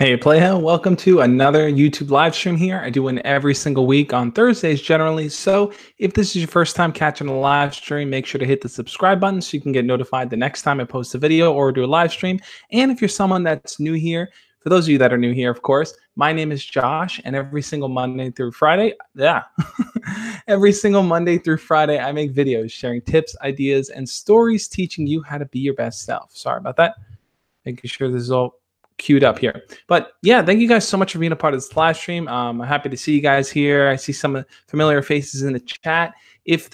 Hey Playhouse, welcome to another YouTube live stream here. I do one every single week on Thursdays generally. So if this is your first time catching a live stream, make sure to hit the subscribe button so you can get notified the next time I post a video or do a live stream. And if you're someone that's new here, for those of you that are new here, of course, my name is Josh, and every single Monday through Friday, every single Monday through Friday, I make videos sharing tips, ideas, and stories teaching you how to be your best self. Sorry about that. Making sure this is all queued up here. But yeah, thank you guys so much for being a part of this live stream. I'm happy to see you guys here. I see some familiar faces in the chat. If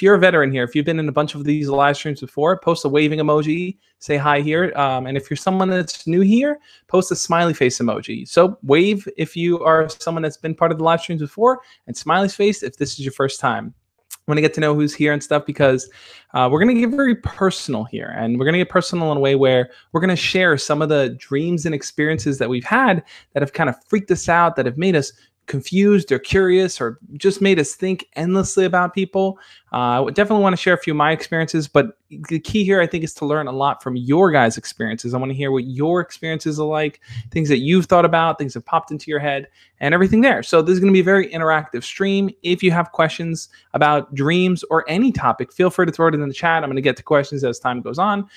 you're a veteran here, if you've been in a bunch of these live streams before, post a waving emoji, say hi here. And if you're someone that's new here, post a smiley face emoji. So wave if you are someone that's been part of the live streams before, and smiley face if this is your first time. I want to get to know who's here and stuff because we're going to get very personal here. And we're going to get personal in a way where we're going to share some of the dreams and experiences that we've had that have kind of freaked us out, that have made us confused or curious or just made us think endlessly about people. I would definitely want to share a few of my experiences, but the key here, I think, is to learn a lot from your guys' experiences. I want to hear what your experiences are like, things that you've thought about, things that popped into your head, and everything there. So this is going to be a very interactive stream. If you have questions about dreams or any topic, feel free to throw it in the chat. I'm going to get to questions as time goes on.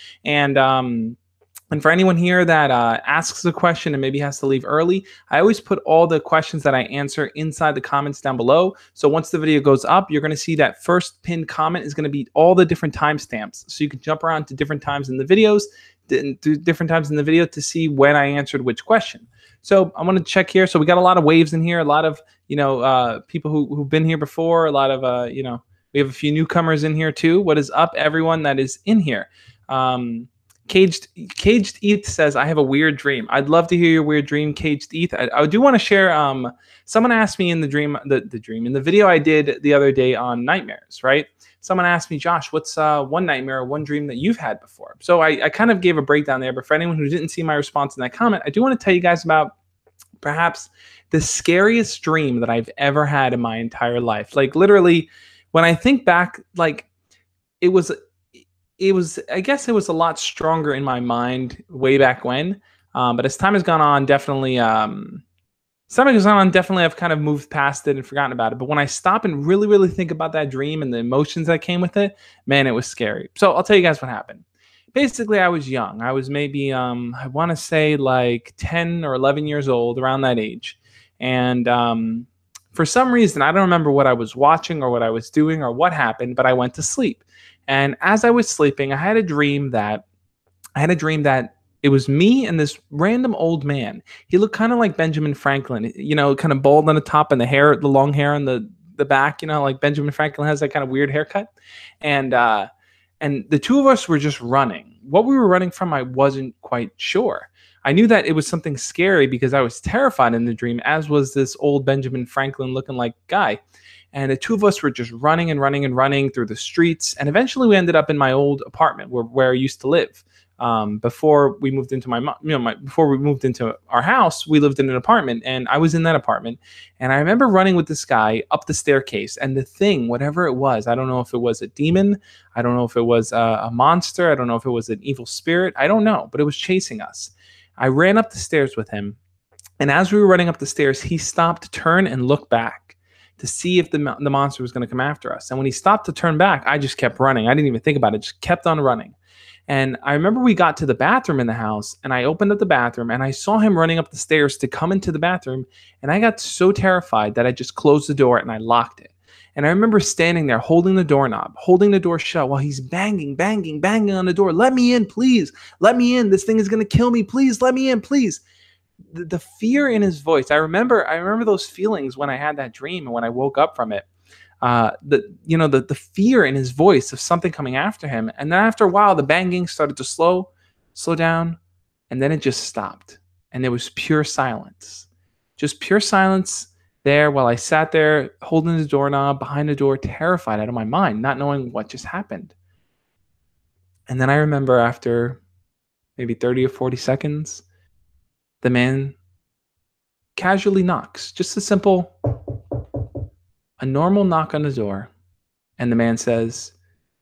And for anyone here that asks a question and maybe has to leave early, I always put all the questions that I answer inside the comments down below. So once the video goes up, you're going to see that first pinned comment is going to be all the different timestamps. So you can jump around to different times in the videos, to see when I answered which question. So I want to check here. So we got a lot of waves in here, a lot of people who've been here before, a lot of we have a few newcomers in here too. What is up, everyone that is in here? Caged ETH says, I have a weird dream. I'd love to hear your weird dream, Caged ETH. I do want to share, someone asked me in the dream, in the video I did the other day on nightmares, right? Someone asked me, Josh, what's one nightmare or one dream that you've had before? So I kind of gave a breakdown there, but for anyone who didn't see my response in that comment, I do want to tell you guys about perhaps the scariest dream that I've ever had in my entire life. Like literally, when I think back, like it was, I guess it was a lot stronger in my mind way back when. But as time has gone on, definitely, I've kind of moved past it and forgotten about it. But when I stop and really, really think about that dream and the emotions that came with it, man, it was scary. So I'll tell you guys what happened. Basically, I was young. I was maybe, I want to say like 10 or 11 years old, around that age. And for some reason, I don't remember what I was watching or what I was doing or what happened, but I went to sleep. And as I was sleeping, I had a dream that it was me and this random old man. He looked kind of like Benjamin Franklin, kind of bald on the top and the long hair on the back, like Benjamin Franklin has that kind of weird haircut. And the two of us were just running. What we were running from, I wasn't quite sure. I knew that it was something scary because I was terrified in the dream, as was this old Benjamin Franklin looking like guy. And the two of us were just running and running and running through the streets. And eventually we ended up in my old apartment where I used to live. Before we moved into before we moved into our house, we lived in an apartment, and I was in that apartment. And I remember running with this guy up the staircase, and the thing, whatever it was, I don't know if it was a demon, I don't know if it was a monster, I don't know if it was an evil spirit, I don't know, but it was chasing us. I ran up the stairs with him, and as we were running up the stairs, he stopped to turn and look back to see if the monster was going to come after us. And when he stopped to turn back, I just kept running. I didn't even think about it, just kept on running. And I remember we got to the bathroom in the house, and I opened up the bathroom, and I saw him running up the stairs to come into the bathroom, and I got so terrified that I just closed the door and I locked it. And I remember standing there holding the doorknob, holding the door shut while he's banging, banging, banging on the door. Let me in, please. Let me in. This thing is going to kill me. Please let me in, please. The fear in his voice. I remember those feelings when I had that dream and when I woke up from it. The fear in his voice of something coming after him. And then after a while, the banging started to slow down, and then it just stopped. And there was pure silence. Just pure silence there while I sat there holding the doorknob behind the door, terrified out of my mind, not knowing what just happened. And then I remember after maybe 30 or 40 seconds, the man casually knocks, just a normal knock on the door. And the man says,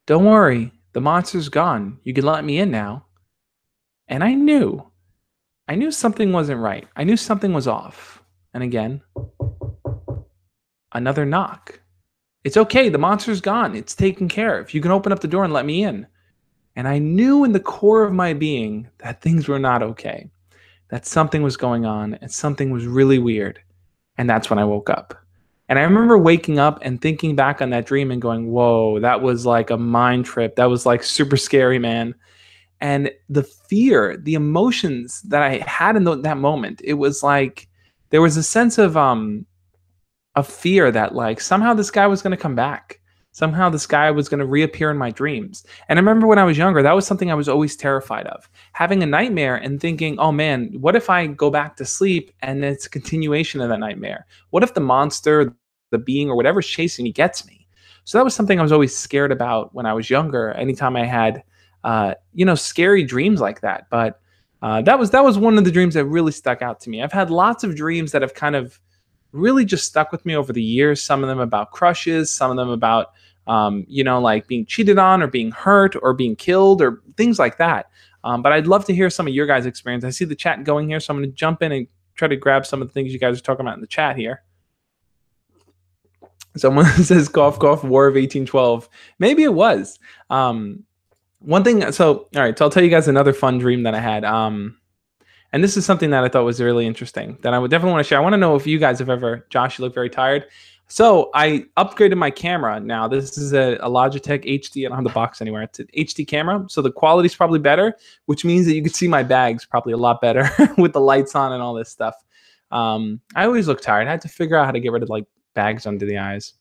"Don't worry, the monster's gone. You can let me in now." And I knew I knew something wasn't right. I knew something was off. And again, another knock. It's okay. The monster's gone. It's taken care of. You can open up the door and let me in. And I knew in the core of my being that things were not okay, that something was going on and something was really weird. And that's when I woke up. And I remember waking up and thinking back on that dream and going, whoa, that was like a mind trip. That was like super scary, man. And the fear, the emotions that I had in that moment, it was like there was a sense of fear that like somehow this guy was going to come back. Somehow this guy was going to reappear in my dreams. And I remember when I was younger, that was something I was always terrified of. Having a nightmare and thinking, oh man, what if I go back to sleep and it's a continuation of that nightmare? What if the monster, the being, or whatever's chasing me gets me? So that was something I was always scared about when I was younger. Anytime I had, scary dreams like that. But that was one of the dreams that really stuck out to me. I've had lots of dreams that have kind of really just stuck with me over the years. Some of them about crushes, some of them about, like being cheated on or being hurt or being killed or things like that. But I'd love to hear some of your guys' experience. I see the chat going here, so I'm going to jump in and try to grab some of the things you guys are talking about in the chat here. Someone says, cough, cough, War of 1812. Maybe it was. One thing, so, all right, so I'll tell you guys another fun dream that I had. And this is something that I thought was really interesting that I would definitely want to share. I want to know if you guys have ever, Josh, you look very tired. So I upgraded my camera now. This is a Logitech HD. I don't have the box anywhere. It's an HD camera. So the quality's probably better, which means that you can see my bags probably a lot better with the lights on and all this stuff. I always look tired. I had to figure out how to get rid of like bags under the eyes.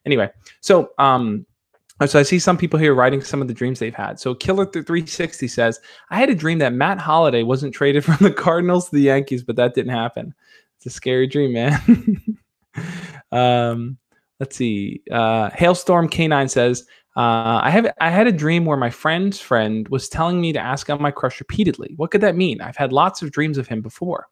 Anyway, so I see some people here writing some of the dreams they've had. So Killer360 says, I had a dream that Matt Holliday wasn't traded from the Cardinals to the Yankees, but that didn't happen. It's a scary dream, man. Let's see. Hailstorm K9 says, I had a dream where my friend's friend was telling me to ask out my crush repeatedly. What could that mean? I've had lots of dreams of him before.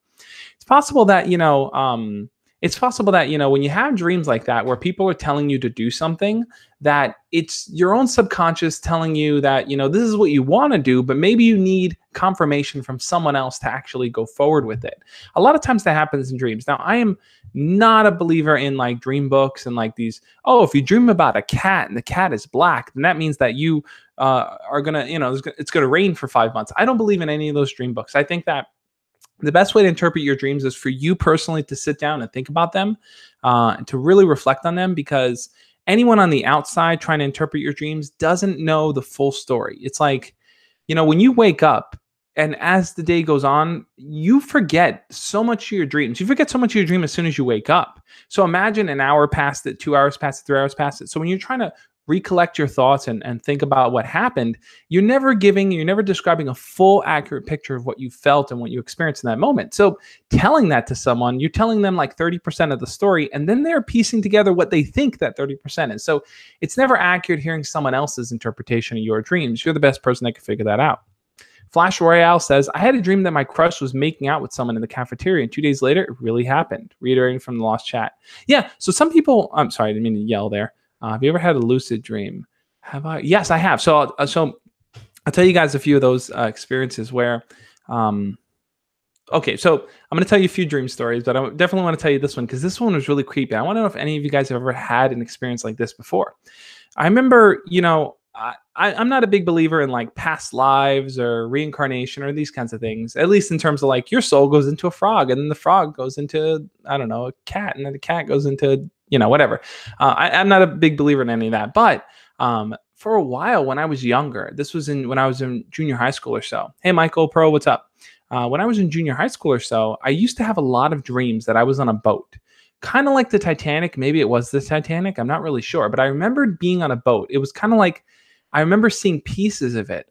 It's possible that, when you have dreams like that, where people are telling you to do something, that it's your own subconscious telling you that, this is what you want to do, but maybe you need confirmation from someone else to actually go forward with it. A lot of times that happens in dreams. Now, I am not a believer in like dream books and like these, if you dream about a cat and the cat is black, then that means that you are going to, it's going to rain for 5 months. I don't believe in any of those dream books. I think that the best way to interpret your dreams is for you personally to sit down and think about them, and to really reflect on them, because anyone on the outside trying to interpret your dreams doesn't know the full story. It's like, when you wake up and as the day goes on, you forget so much of your dreams. You forget so much of your dream as soon as you wake up. So imagine an hour past it, 2 hours past it, 3 hours past it. So when you're trying to recollect your thoughts and think about what happened, you're never describing a full accurate picture of what you felt and what you experienced in that moment. So telling that to someone, you're telling them like 30% of the story, and then they're piecing together what they think that 30% is. So it's never accurate hearing someone else's interpretation of your dreams. You're the best person that can figure that out. Flash Royale says, I had a dream that my crush was making out with someone in the cafeteria, and 2 days later, it really happened. Reiterating from the lost chat. Yeah, so some people, I'm sorry, I didn't mean to yell there. Have you ever had a lucid dream? Have I? Yes, I have. So I'll tell you guys a few of those experiences where, okay, so I'm going to tell you a few dream stories, but I definitely want to tell you this one because this one was really creepy. I want to know if any of you guys have ever had an experience like this before. I remember, I'm not a big believer in like past lives or reincarnation or these kinds of things, at least in terms of like your soul goes into a frog and then the frog goes into, I don't know, a cat, and then the cat goes into, whatever. I'm not a big believer in any of that. But for a while when I was younger, this was when I was in junior high school or so. Hey, Michael Pro, what's up? When I was in junior high school or so, I used to have a lot of dreams that I was on a boat. Kind of like the Titanic. Maybe it was the Titanic. I'm not really sure. But I remembered being on a boat. It was kind of like, I remember seeing pieces of it.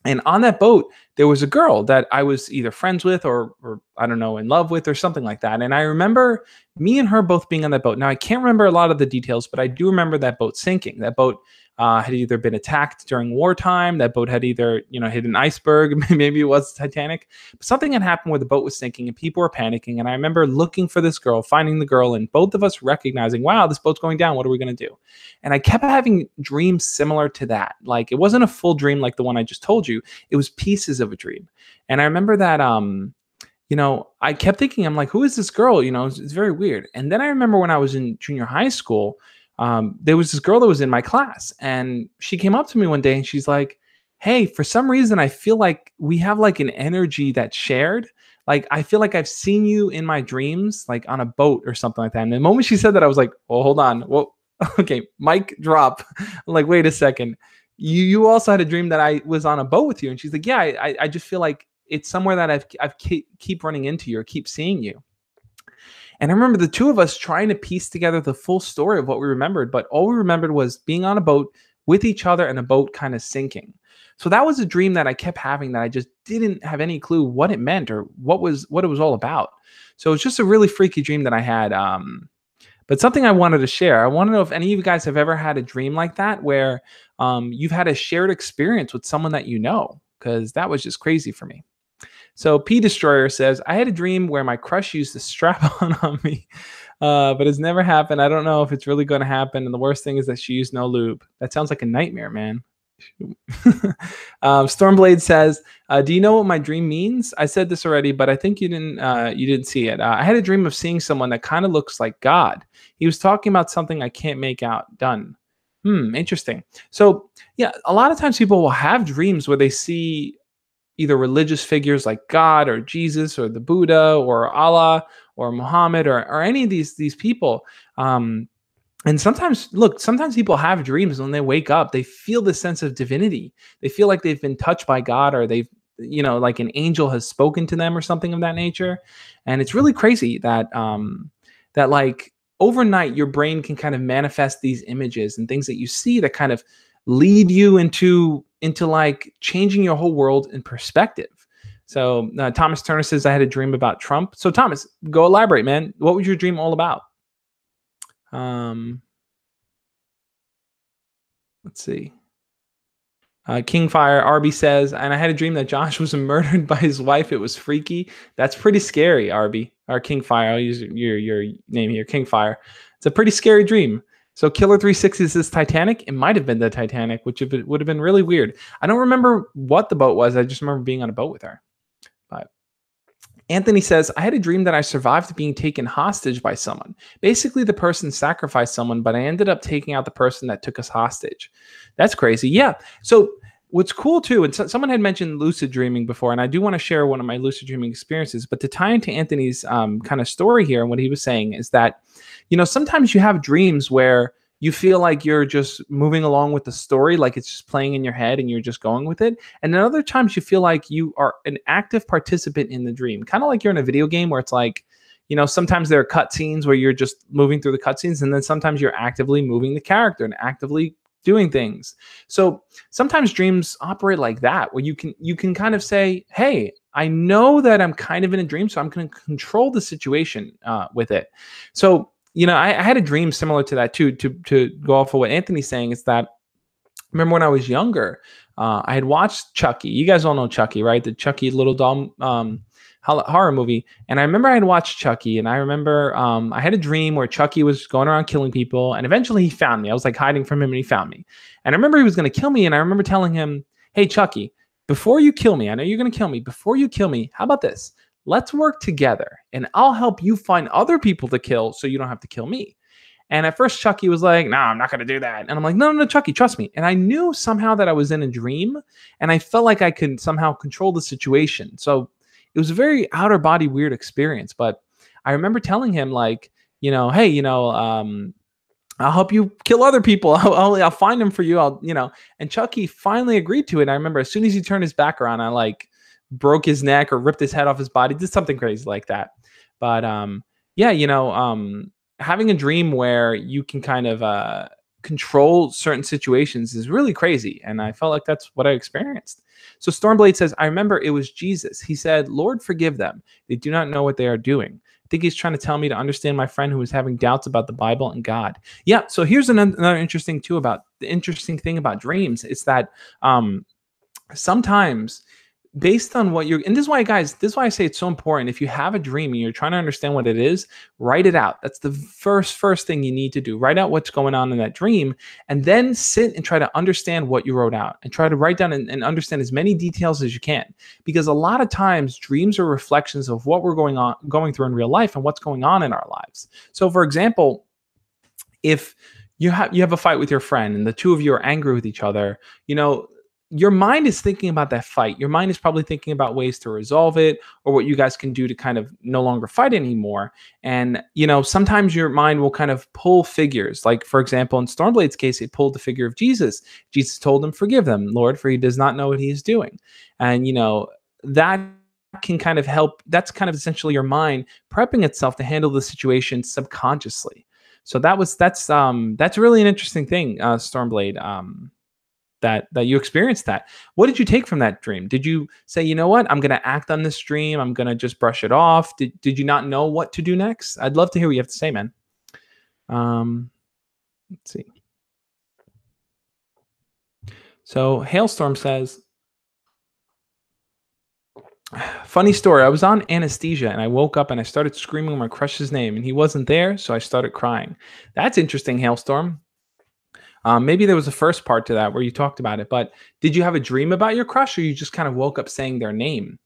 And on that boat, there was a girl that I was either friends with or I don't know, in love with or something like that. And I remember me and her both being on that boat. Now, I can't remember a lot of the details, but I do remember that boat sinking. That boat had either been attacked during wartime. That boat had either, hit an iceberg, maybe it was Titanic. But something had happened where the boat was sinking and people were panicking. And I remember looking for this girl, finding the girl, and both of us recognizing, wow, this boat's going down. What are we going to do? And I kept having dreams similar to that. Like, it wasn't a full dream like the one I just told you. It was pieces of a dream. And I remember that, I kept thinking, I'm like, who is this girl? It's very weird. And then I remember when I was in junior high school, there was this girl that was in my class, and she came up to me one day and she's like, hey, for some reason, I feel like we have like an energy that's shared. Like, I feel like I've seen you in my dreams, like on a boat or something like that. And the moment she said that, I was like, well, hold on. Well, okay, mic drop. I'm like, wait a second. You also had a dream that I was on a boat with you. And she's like, yeah, I just feel like it's somewhere that I've keep running into you or keep seeing you. And I remember the two of us trying to piece together the full story of what we remembered, but all we remembered was being on a boat with each other and a boat kind of sinking. So that was a dream that I kept having that I just didn't have any clue what it meant or what it was all about. So it's just a really freaky dream that I had. But something I wanted to share. I want to know if any of you guys have ever had a dream like that where you've had a shared experience with someone that you know, because that was just crazy for me. So P Destroyer says, I had a dream where my crush used a strap-on on me, but it's never happened. I don't know if it's really going to happen. And the worst thing is that she used no lube. That sounds like a nightmare, man. Stormblade says, do you know what my dream means? I said this already, but I think you didn't see it. I had a dream of seeing someone that kind of looks like God. He was talking about something I can't make out. Done. Interesting. So yeah, a lot of times people will have dreams where they see either religious figures like God or Jesus or the Buddha or Allah or Muhammad or any of these people. And sometimes people have dreams when they wake up, they feel the sense of divinity. They feel like they've been touched by God, or they've, like an angel has spoken to them or something of that nature. And it's really crazy that, that like overnight your brain can kind of manifest these images and things that you see that kind of lead you into like changing your whole world in perspective. So Thomas Turner says, I had a dream about Trump. So Thomas, go elaborate, man. What was your dream all about? Let's see. Kingfire Arby says, and I had a dream that Josh was murdered by his wife. It was freaky. That's pretty scary, Arby. Or Kingfire. I'll use your name here, Kingfire. It's a pretty scary dream. So Killer 360 says Titanic. It might have been the Titanic, which would have been really weird. I don't remember what the boat was. I just remember being on a boat with her. But Anthony says, I had a dream that I survived being taken hostage by someone. Basically, the person sacrificed someone, but I ended up taking out the person that took us hostage. That's crazy. Yeah. So what's cool too, and someone had mentioned lucid dreaming before, and I do want to share one of my lucid dreaming experiences, but to tie into Anthony's kind of story here and what he was saying is that, sometimes you have dreams where you feel like you're just moving along with the story, like it's just playing in your head and you're just going with it. And then other times you feel like you are an active participant in the dream, kind of like you're in a video game where it's like, sometimes there are cutscenes where you're just moving through the cutscenes, and then sometimes you're actively moving the character and actively doing things. So sometimes dreams operate like that, where you can kind of say, hey, I know that I'm kind of in a dream, so I'm going to control the situation with it. So, I had a dream similar to that too, to go off of what Anthony's saying, is that, remember when I was younger, I had watched Chucky. You guys all know Chucky, right? The Chucky little doll horror movie. And I remember I had watched Chucky, and I remember I had a dream where Chucky was going around killing people, and eventually he found me. I was like hiding from him, and he found me. And I remember he was going to kill me, and I remember telling him, hey, Chucky, before you kill me, I know you're going to kill me. Before you kill me, how about this? Let's work together, and I'll help you find other people to kill so you don't have to kill me. And at first, Chucky was like, no, I'm not going to do that. And I'm like, no, Chucky, trust me. And I knew somehow that I was in a dream, and I felt like I could somehow control the situation. So it was a very outer body weird experience. But I remember telling him, like, hey, I'll help you kill other people. I'll find them for you. And Chucky finally agreed to it. And I remember as soon as he turned his back around, I like broke his neck or ripped his head off his body, did something crazy like that. But having a dream where you can kind of control certain situations is really crazy. And I felt like that's what I experienced. So Stormblade says, I remember it was Jesus. He said, Lord, forgive them. They do not know what they are doing. I think he's trying to tell me to understand my friend who was having doubts about the Bible and God. Yeah. So here's another interesting thing about dreams is that sometimes based on what you're, and this is why, guys, this is why I say it's so important. If you have a dream and you're trying to understand what it is, write it out. That's the first thing you need to do. Write out what's going on in that dream, and then sit and try to understand what you wrote out, and try to write down and understand as many details as you can. Because a lot of times dreams are reflections of what we're going through in real life and what's going on in our lives. So for example, if you have a fight with your friend and the two of you are angry with each other, your mind is thinking about that fight. Your mind is probably thinking about ways to resolve it or what you guys can do to kind of no longer fight anymore. And, sometimes your mind will kind of pull figures. Like, for example, in Stormblade's case, it pulled the figure of Jesus. Jesus told him, forgive them, Lord, for he does not know what he is doing. And, that can kind of help. That's kind of essentially your mind prepping itself to handle the situation subconsciously. So that's really an interesting thing, Stormblade. That you experienced that. What did you take from that dream? Did you say, you know what, I'm going to act on this dream, I'm going to just brush it off? Did you not know what to do next? I'd love to hear what you have to say, man. Let's see. So Hailstorm says, funny story. I was on anesthesia and I woke up and I started screaming my crush's name and he wasn't there, so I started crying. That's interesting, Hailstorm. Maybe there was a first part to that where you talked about it, but did you have a dream about your crush, or you just kind of woke up saying their name?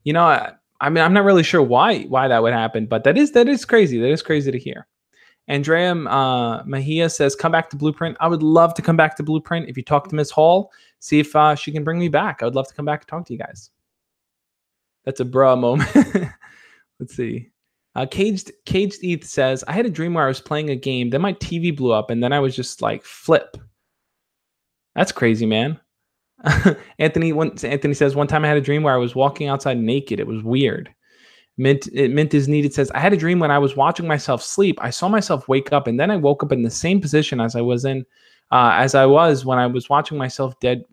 I mean, I'm not really sure why that would happen, but that is crazy. That is crazy to hear. Andrea Mahia says, come back to Blueprint. I would love to come back to Blueprint. If you talk to Miss Hall, see if she can bring me back. I would love to come back and talk to you guys. That's a bruh moment. Let's see. Caged ETH says, I had a dream where I was playing a game, then my TV blew up, and then I was just like, flip. That's crazy, man. Anthony says, one time I had a dream where I was walking outside naked. It was weird. Mint is needed says, I had a dream when I was watching myself sleep. I saw myself wake up, and then I woke up in the same position as I was when I was watching myself dead.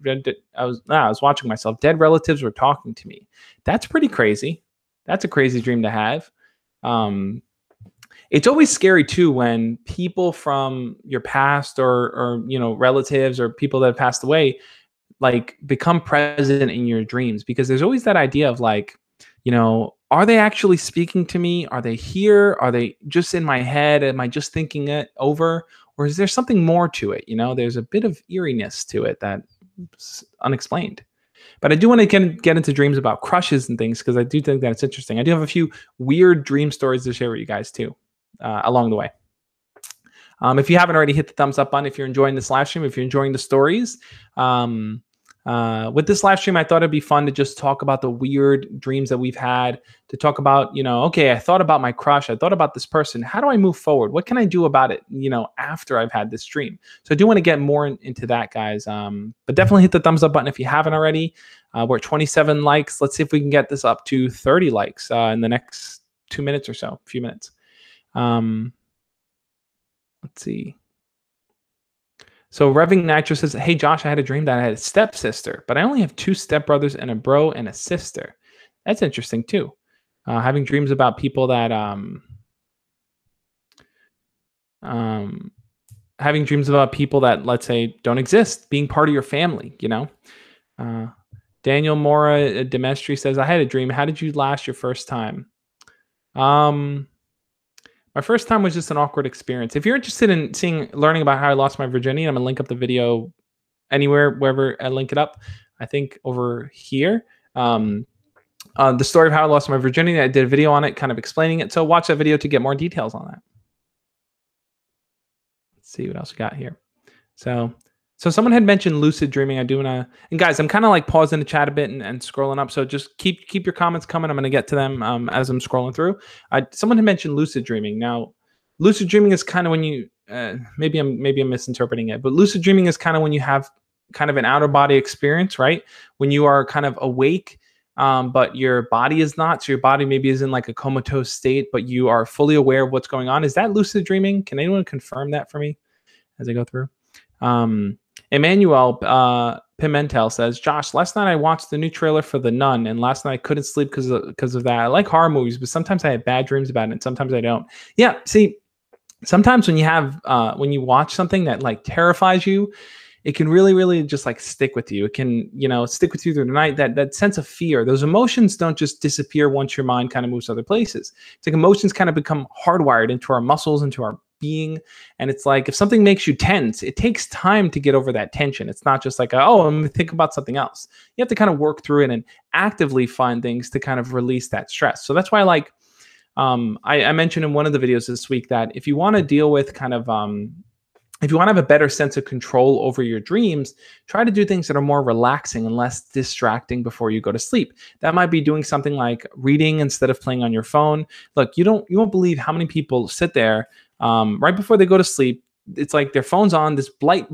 I was watching myself dead. Relatives were talking to me. That's pretty crazy. That's a crazy dream to have. It's always scary too when people from your past or relatives or people that have passed away like become present in your dreams, because there's always that idea of like, are they actually speaking to me? Are they here? Are they just in my head? Am I just thinking it over? Or is there something more to it? There's a bit of eeriness to it that's unexplained. But I do want to get into dreams about crushes and things, because I do think that it's interesting. I do have a few weird dream stories to share with you guys too, along the way. If you haven't already, hit the thumbs up button if you're enjoying this live stream, if you're enjoying the stories. With this live stream, I thought it'd be fun to just talk about the weird dreams that we've had, to talk about, okay, I thought about my crush. I thought about this person. How do I move forward? What can I do about it, after I've had this dream? So I do want to get more into that, guys. But definitely hit the thumbs up button if you haven't already. We're at 27 likes. Let's see if we can get this up to 30 likes in the next 2 minutes or so, a few minutes. Let's see. So Revving Nitro says, hey, Josh, I had a dream that I had a stepsister, but I only have 2 stepbrothers and a bro and a sister. That's interesting, too. Having dreams about people that, having dreams about people that, let's say, don't exist, being part of your family, Daniel Mora Demestri says, I had a dream. How did you last your first time? My first time was just an awkward experience. If you're interested in learning about how I lost my virginity, I'm going to link up the video anywhere, wherever I link it up. I think over here. The story of how I lost my virginity, I did a video on it, kind of explaining it. So watch that video to get more details on that. Let's see what else we got here. So someone had mentioned lucid dreaming. I do want to, and guys, I'm kind of like pausing the chat a bit and scrolling up. So just keep your comments coming. I'm going to get to them as I'm scrolling through. Someone had mentioned lucid dreaming. Now, lucid dreaming is kind of when you, maybe I'm misinterpreting it, but lucid dreaming is kind of when you have kind of an outer body experience, right? When you are kind of awake, but your body is not. So your body maybe is in like a comatose state, but you are fully aware of what's going on. Is that lucid dreaming? Can anyone confirm that for me as I go through? Um, Emmanuel Pimentel says, Josh, last night I watched the new trailer for The Nun, and last night I couldn't sleep because of that. I like horror movies, but sometimes I have bad dreams about it, and sometimes I don't. Yeah, see, sometimes when you watch something that like terrifies you, it can really just like stick with you. It can, stick with you through the night. That sense of fear, those emotions don't just disappear once your mind kind of moves other places. It's like emotions kind of become hardwired into our muscles, into our being. And it's like if something makes you tense, it takes time to get over that tension. It's not just like, oh, I'm gonna think about something else. You have to kind of work through it and actively find things to kind of release that stress. So that's why I mentioned in one of the videos this week that if you want to deal with kind of if you want to have a better sense of control over your dreams, try to do things that are more relaxing and less distracting before you go to sleep. That might be doing something like reading instead of playing on your phone. Look, you won't believe how many people sit there right before they go to sleep. It's like their phone's on, this bright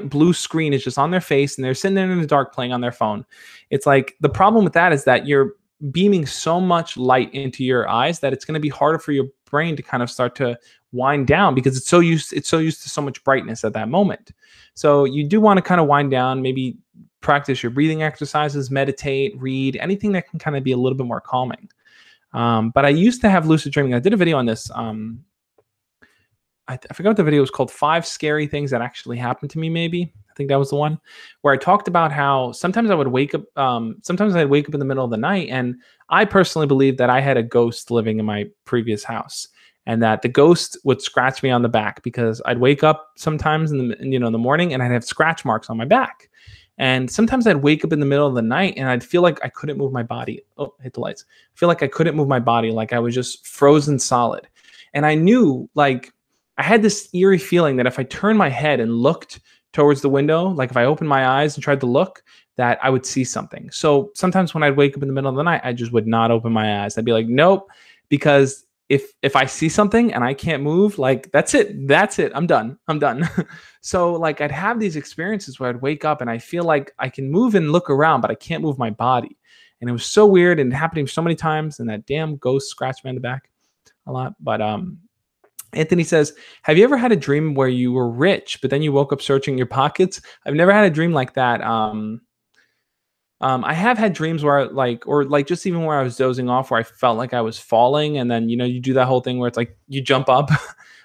blue screen is just on their face, and they're sitting there in the dark playing on their phone. It's like the problem with that is that you're beaming so much light into your eyes that it's going to be harder for your brain to kind of start to wind down because it's so used to so much brightness at that moment. So you do want to kind of wind down, maybe practice your breathing exercises, meditate, read, anything that can kind of be a little bit more calming. But I used to have lucid dreaming. I did a video on this. I forgot what the video was called. 5 scary things that actually happened to me. Maybe I think that was the one where I talked about how sometimes I would wake up. Sometimes I'd wake up in the middle of the night, and I personally believe that I had a ghost living in my previous house, and that the ghost would scratch me on the back because I'd wake up sometimes in the morning and I'd have scratch marks on my back. And sometimes I'd wake up in the middle of the night and I'd feel like I couldn't move my body. Oh, hit the lights. I feel like I couldn't move my body, like I was just frozen solid. And I knew, like, I had this eerie feeling that if I turned my head and looked towards the window, like if I opened my eyes and tried to look, that I would see something. So sometimes when I'd wake up in the middle of the night, I just would not open my eyes. I'd be like, nope, because if I see something and I can't move, like that's it, I'm done. So like I'd have these experiences where I'd wake up and I feel like I can move and look around, but I can't move my body. And it was so weird and happening so many times. And that damn ghost scratched me on the back a lot. But Anthony says, have you ever had a dream where you were rich, but then you woke up searching your pockets? I've never had a dream like that. I have had dreams where just even where I was dozing off, where I felt like I was falling. And then, you do that whole thing where it's like you jump up.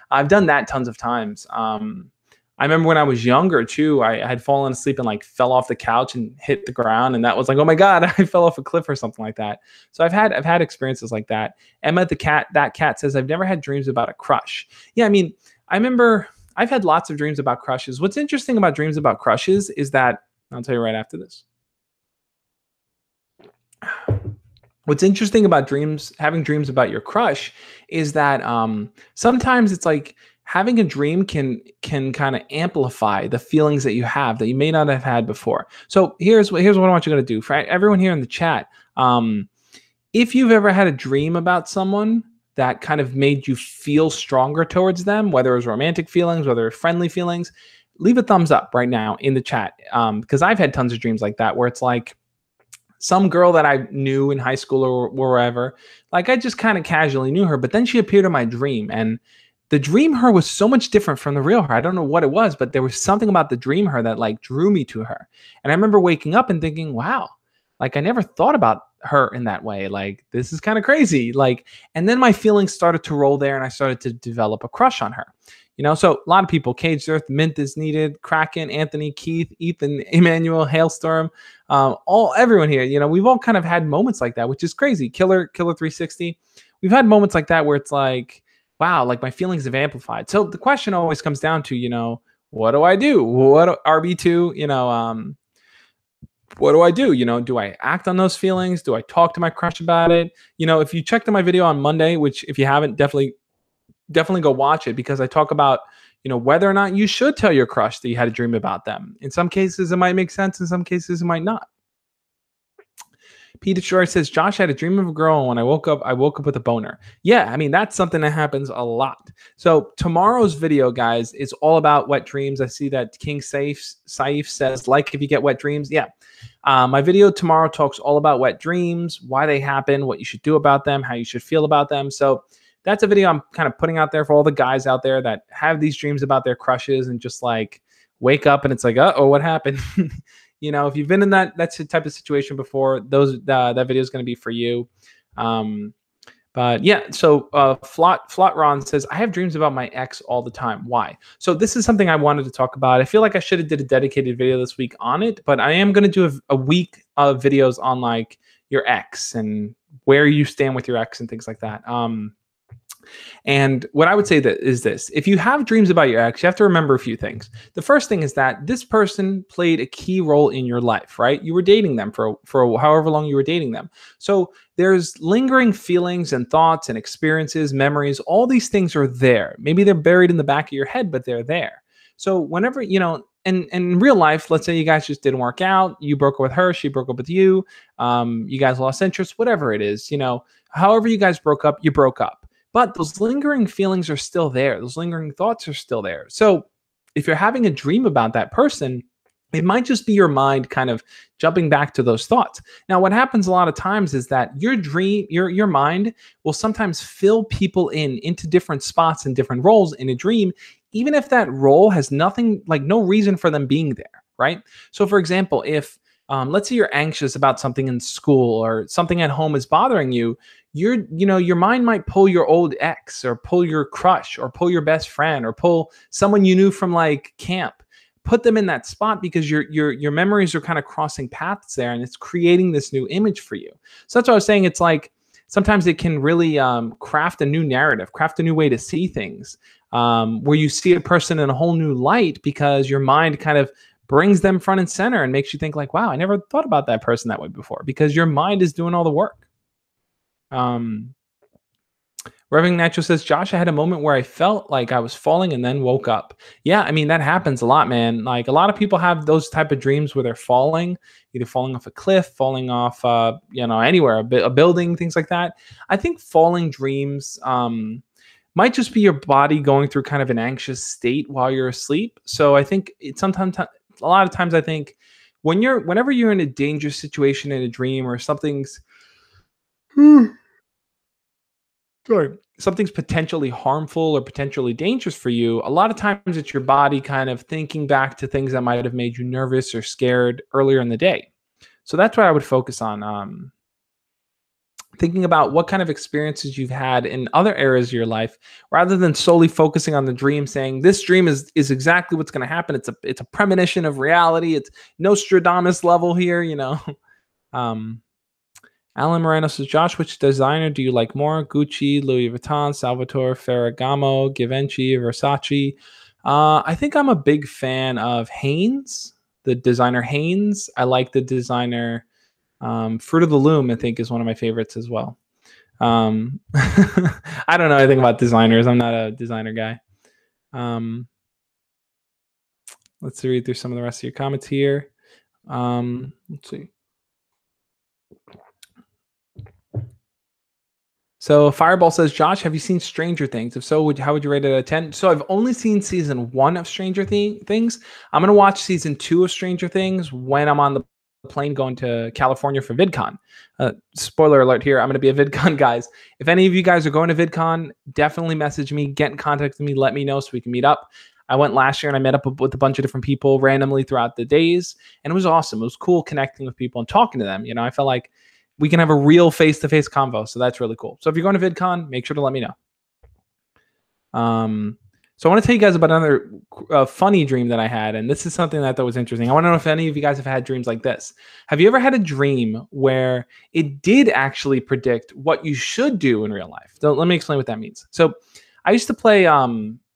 I've done that tons of times. I remember when I was younger too, I had fallen asleep and like fell off the couch and hit the ground. And that was like, oh my God, I fell off a cliff or something like that. So I've had experiences like that. Emma, that cat says, I've never had dreams about a crush. Yeah. I mean, I remember I've had lots of dreams about crushes. What's interesting about dreams about crushes is that I'll tell you right after this. What's interesting about having dreams about your crush is that sometimes it's like having a dream can kind of amplify the feelings that you have that you may not have had before. So here's what I want you to do. For everyone here in the chat, if you've ever had a dream about someone that kind of made you feel stronger towards them, whether it was romantic feelings, whether it was friendly feelings, leave a thumbs up right now in the chat, because I've had tons of dreams like that where it's like some girl that I knew in high school or wherever, like I just kind of casually knew her, but then she appeared in my dream, and the dream her was so much different from the real her. I don't know what it was, but there was something about the dream her that like drew me to her. And I remember waking up and thinking, wow, like I never thought about her in that way. Like, this is kind of crazy. Like, and then my feelings started to roll there and I started to develop a crush on her. So a lot of people, Caged Earth, Mint is Needed, Kraken, Anthony, Keith, Ethan, Emmanuel, Hailstorm, everyone here, we've all kind of had moments like that, which is crazy. Killer 360. We've had moments like that where it's like, wow, like my feelings have amplified. So the question always comes down to, what do I do? What RB2, what do I do? Do I act on those feelings? Do I talk to my crush about it? If you checked out my video on Monday, which if you haven't, definitely go watch it, because I talk about, whether or not you should tell your crush that you had a dream about them. In some cases, it might make sense. In some cases, it might not. Peter Shore says, Josh had a dream of a girl, and when I woke up with a boner. Yeah, I mean, that's something that happens a lot. So tomorrow's video, guys, is all about wet dreams. I see that King Saif says, like if you get wet dreams. Yeah. My video tomorrow talks all about wet dreams, why they happen, what you should do about them, how you should feel about them. So that's a video I'm kind of putting out there for all the guys out there that have these dreams about their crushes and just like wake up and it's like, oh, what happened? If you've been in that type of situation before, that video is going to be for you. But yeah, so Flot Ron says, I have dreams about my ex all the time. Why? So this is something I wanted to talk about. I feel like I should have did a dedicated video this week on it, but I am going to do a week of videos on like your ex and where you stand with your ex and things like that. And what I would say that is this: if you have dreams about your ex, you have to remember a few things. The first thing is that this person played a key role in your life, right? You were dating them for however long you were dating them. So there's lingering feelings and thoughts and experiences, memories, all these things are there. Maybe they're buried in the back of your head, but they're there. So whenever, and in real life, let's say you guys just didn't work out, you broke up with her, she broke up with you, you guys lost interest, whatever it is, however you guys broke up, you broke up. But those lingering feelings are still there. Those lingering thoughts are still there. So if you're having a dream about that person, it might just be your mind kind of jumping back to those thoughts. Now, what happens a lot of times is that your mind will sometimes fill people into different spots and different roles in a dream, even if that role has nothing, like no reason for them being there, right? So for example, if let's say you're anxious about something in school or something at home is bothering you, your mind might pull your old ex or pull your crush or pull your best friend or pull someone you knew from like camp, put them in that spot because your memories are kind of crossing paths there and it's creating this new image for you. So that's what I was saying. It's like sometimes it can really craft a new narrative, craft a new way to see things, where you see a person in a whole new light because your mind kind of brings them front and center and makes you think like, wow, I never thought about that person that way before, because your mind is doing all the work. Reverend Nacho says, Josh, I had a moment where I felt like I was falling and then woke up. Yeah, I mean, that happens a lot, man. Like a lot of people have those type of dreams where they're falling, either falling off a cliff, falling off, anywhere, a building, things like that. I think falling dreams might just be your body going through kind of an anxious state while you're asleep. So I think a lot of times I think whenever you're in a dangerous situation in a dream or something's potentially harmful or potentially dangerous for you, a lot of times it's your body kind of thinking back to things that might have made you nervous or scared earlier in the day. So that's what I would focus on. Thinking about what kind of experiences you've had in other areas of your life, rather than solely focusing on the dream, saying this dream is exactly what's going to happen. It's a premonition of reality. It's Nostradamus level here, Alan Moreno says, Josh, which designer do you like more? Gucci, Louis Vuitton, Salvatore Ferragamo, Givenchy, Versace? I think I'm a big fan of Hanes, the designer Hanes. I like the designer Fruit of the Loom, I think, is one of my favorites as well. I don't know anything about designers. I'm not a designer guy. Let's read through some of the rest of your comments here. Let's see. So Fireball says, Josh, have you seen Stranger Things? If so, how would you rate it out of 10? So I've only seen season 1 of Stranger Things. I'm going to watch season 2 of Stranger Things when I'm on the plane going to California for VidCon. Spoiler alert here, I'm going to be a VidCon, guys. If any of you guys are going to VidCon, definitely message me, get in contact with me, let me know so we can meet up. I went last year and I met up with a bunch of different people randomly throughout the days, and it was awesome. It was cool connecting with people and talking to them. I felt like we can have a real face-to-face convo. So that's really cool. So if you're going to VidCon, make sure to let me know. So I want to tell you guys about another funny dream that I had. And this is something that I thought was interesting. I want to know if any of you guys have had dreams like this. Have you ever had a dream where it did actually predict what you should do in real life? So let me explain what that means. So I used to play a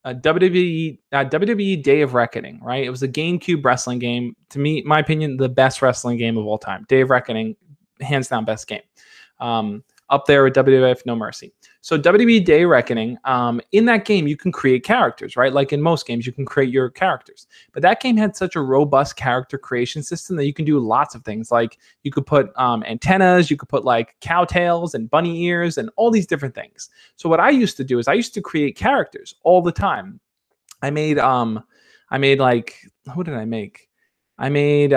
WWE Day of Reckoning, right? It was a GameCube wrestling game. To me, my opinion, the best wrestling game of all time. Day of Reckoning, hands down best game, up there with WWF No Mercy. So WWE Day Reckoning, in that game you can create characters, right? Like in most games you can create your characters, but that game had such a robust character creation system that you can do lots of things. Like you could put antennas, you could put like cow tails and bunny ears and all these different things. So what I used to do is I used to create characters all the time. I made like, who did I make? I made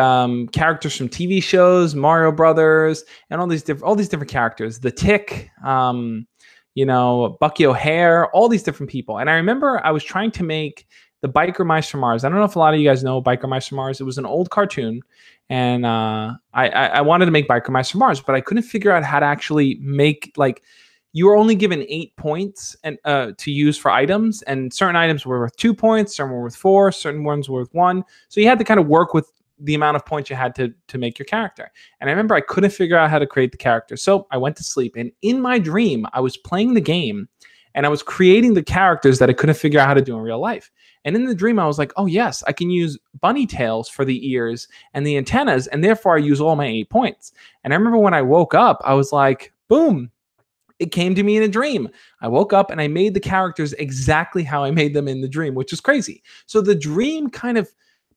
characters from TV shows, Mario Brothers, and all these different characters. The Tick, Bucky O'Hare, all these different people. And I remember I was trying to make the Biker Mice from Mars. I don't know if a lot of you guys know Biker Mice from Mars. It was an old cartoon, and I wanted to make Biker Mice from Mars, but I couldn't figure out how to actually make, like, you were only given 8 points and to use for items, and certain items were worth 2 points, some were worth 4, certain ones were worth 1. So you had to kind of work with the amount of points you had to make your character. And I remember I couldn't figure out how to create the character. So I went to sleep, and in my dream, I was playing the game and I was creating the characters that I couldn't figure out how to do in real life. And in the dream, I was like, oh yes, I can use bunny tails for the ears and the antennas, and therefore I use all my 8 points. And I remember when I woke up, I was like, boom, it came to me in a dream. I woke up and I made the characters exactly how I made them in the dream, which is crazy. So the dream kind of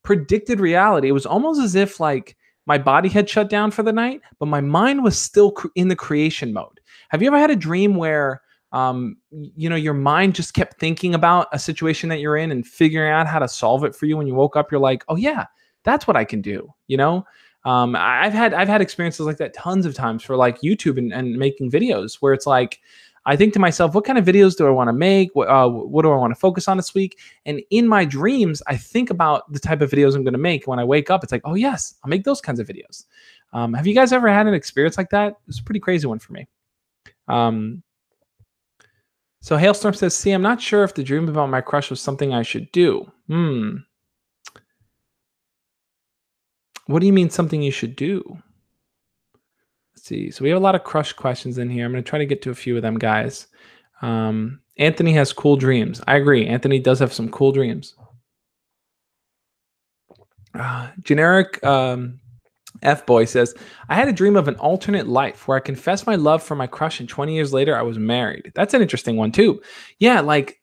predicted reality. It was almost as if like my body had shut down for the night, but my mind was still in the creation mode. Have you ever had a dream where your mind just kept thinking about a situation that you're in and figuring out how to solve it for you? When you woke up, you're like, oh yeah, that's what I can do. I've had experiences like that tons of times for like YouTube and making videos, where it's like, I think to myself, what kind of videos do I want to make? What do I want to focus on this week? And in my dreams, I think about the type of videos I'm going to make. When I wake up, it's like, oh yes, I'll make those kinds of videos. Have you guys ever had an experience like that? It's a pretty crazy one for me. So Hailstorm says, see, I'm not sure if the dream about my crush was something I should do. What do you mean something you should do? Let's see. So we have a lot of crush questions in here. I'm going to try to get to a few of them, guys. Anthony has cool dreams. I agree. Anthony does have some cool dreams. Generic F-Boy says, I had a dream of an alternate life where I confessed my love for my crush, and 20 years later, I was married. That's an interesting one, too. Yeah, like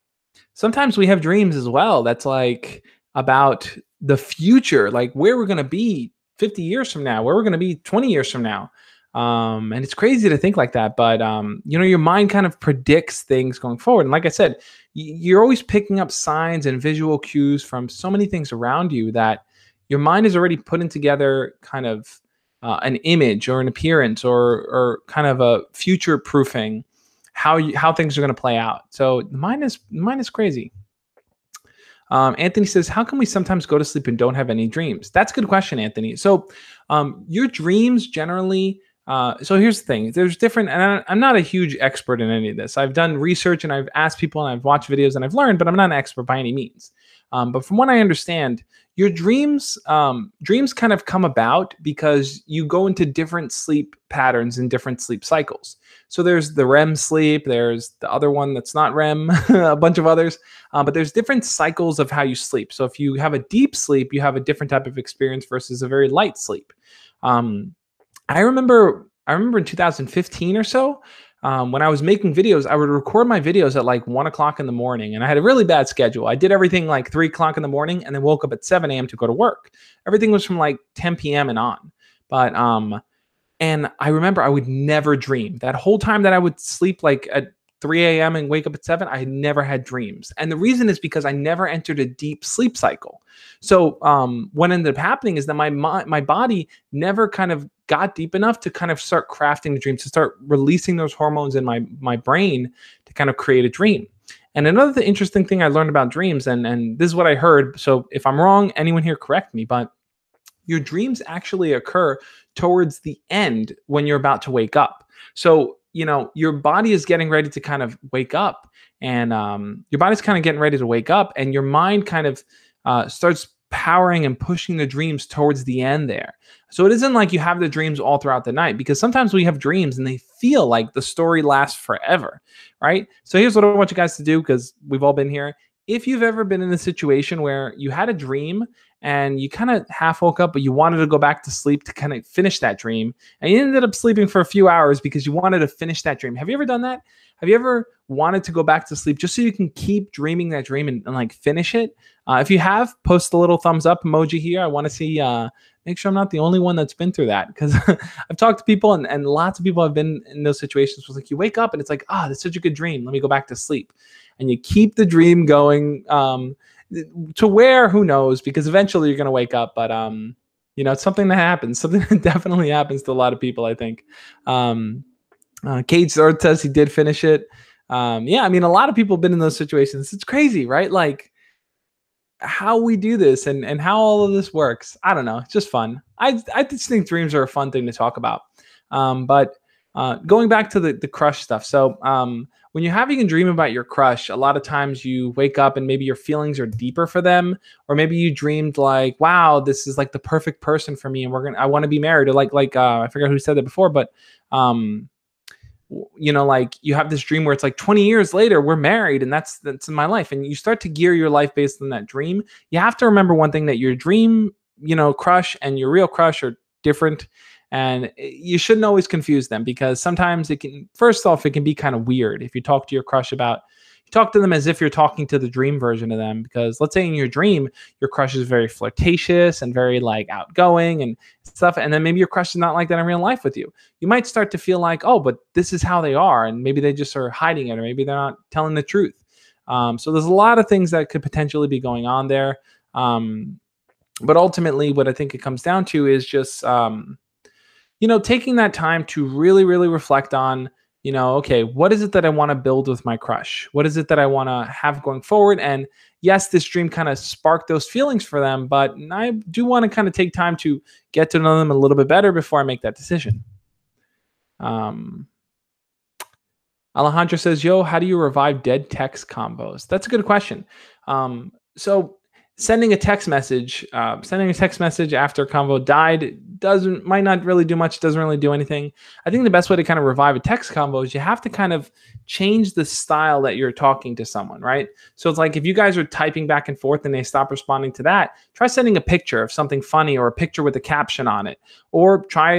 sometimes we have dreams as well that's like about the future, like where we're going to be 50 years from now, where we're going to be 20 years from now. And it's crazy to think like that, but your mind kind of predicts things going forward. And like I said, you're always picking up signs and visual cues from so many things around you that your mind is already putting together kind of an image or an appearance or kind of a future proofing how things are going to play out. So the mind is crazy. Anthony says, how can we sometimes go to sleep and don't have any dreams? That's a good question, Anthony. So your dreams generally, so here's the thing. There's different, and I'm not a huge expert in any of this. I've done research and I've asked people and I've watched videos and I've learned, but I'm not an expert by any means. But from what I understand, your dreams kind of come about because you go into different sleep patterns and different sleep cycles. So there's the REM sleep, there's the other one that's not REM, a bunch of others, but there's different cycles of how you sleep. So if you have a deep sleep, you have a different type of experience versus a very light sleep. I remember in 2015 or so, when I was making videos, I would record my videos at like 1 o'clock in the morning, and I had a really bad schedule. I did everything like 3 o'clock in the morning and then woke up at 7 a.m. to go to work. Everything was from like 10 p.m. and on. But, and I remember I would never dream. That whole time that I would sleep like at 3 a.m. and wake up at 7, I had never had dreams. And the reason is because I never entered a deep sleep cycle. So what ended up happening is that my body never kind of got deep enough to kind of start crafting the dreams, to start releasing those hormones in my brain to kind of create a dream. And another interesting thing I learned about dreams, and this is what I heard, so if I'm wrong, anyone here correct me, but your dreams actually occur towards the end when you're about to wake up. So, your body is getting ready to kind of wake up, and your body's kind of getting ready to wake up, and your mind kind of starts powering and pushing the dreams towards the end there. So it isn't like you have the dreams all throughout the night, because sometimes we have dreams and they feel like the story lasts forever, right? So here's what I want you guys to do, because we've all been here. If you've ever been in a situation where you had a dream and you kind of half woke up, but you wanted to go back to sleep to kind of finish that dream, and you ended up sleeping for a few hours because you wanted to finish that dream. Have you ever done that? Have you ever wanted to go back to sleep just so you can keep dreaming that dream and like finish it? If you have, post a little thumbs up emoji here. I want to see, make sure I'm not the only one that's been through that, because I've talked to people and lots of people have been in those situations where it's like you wake up and it's like, that's such a good dream. Let me go back to sleep. And you keep the dream going to where, who knows, because eventually you're going to wake up. But, it's something that happens, something that definitely happens to a lot of people, I think. Cage Sword says he did finish it. Yeah, I mean, a lot of people have been in those situations. It's crazy, right? Like, how we do this and how all of this works. I don't know. It's just fun. I just think dreams are a fun thing to talk about. But going back to the crush stuff. So when you're having a dream about your crush, a lot of times you wake up and maybe your feelings are deeper for them, or maybe you dreamed like, wow, this is like the perfect person for me, and I want to be married, or like I forget who said that before, but um, like you have this dream where it's like 20 years later we're married, and that's in my life, and you start to gear your life based on that dream. You have to remember one thing, that your dream, crush and your real crush are different, and you shouldn't always confuse them, because sometimes it can, first off, it can be kind of weird if you talk to your crush about, you talk to them as if you're talking to the dream version of them, because let's say in your dream your crush is very flirtatious and very like outgoing and stuff, and then maybe your crush is not like that in real life with you. You might start to feel like, oh, but this is how they are, and maybe they just are hiding it, or maybe they're not telling the truth. So there's a lot of things that could potentially be going on there. But ultimately what I think it comes down to is just taking that time to really, really reflect on, okay, what is it that I want to build with my crush? What is it that I want to have going forward? And yes, this dream kind of sparked those feelings for them, but I do want to kind of take time to get to know them a little bit better before I make that decision. Alejandro says, yo, how do you revive dead text combos? That's a good question. So sending a text message after a convo died might not really do much, doesn't really do anything. I think the best way to kind of revive a text convo is you have to kind of change the style that you're talking to someone, right? So it's like if you guys are typing back and forth and they stop responding to that, try sending a picture of something funny, or a picture with a caption on it, or try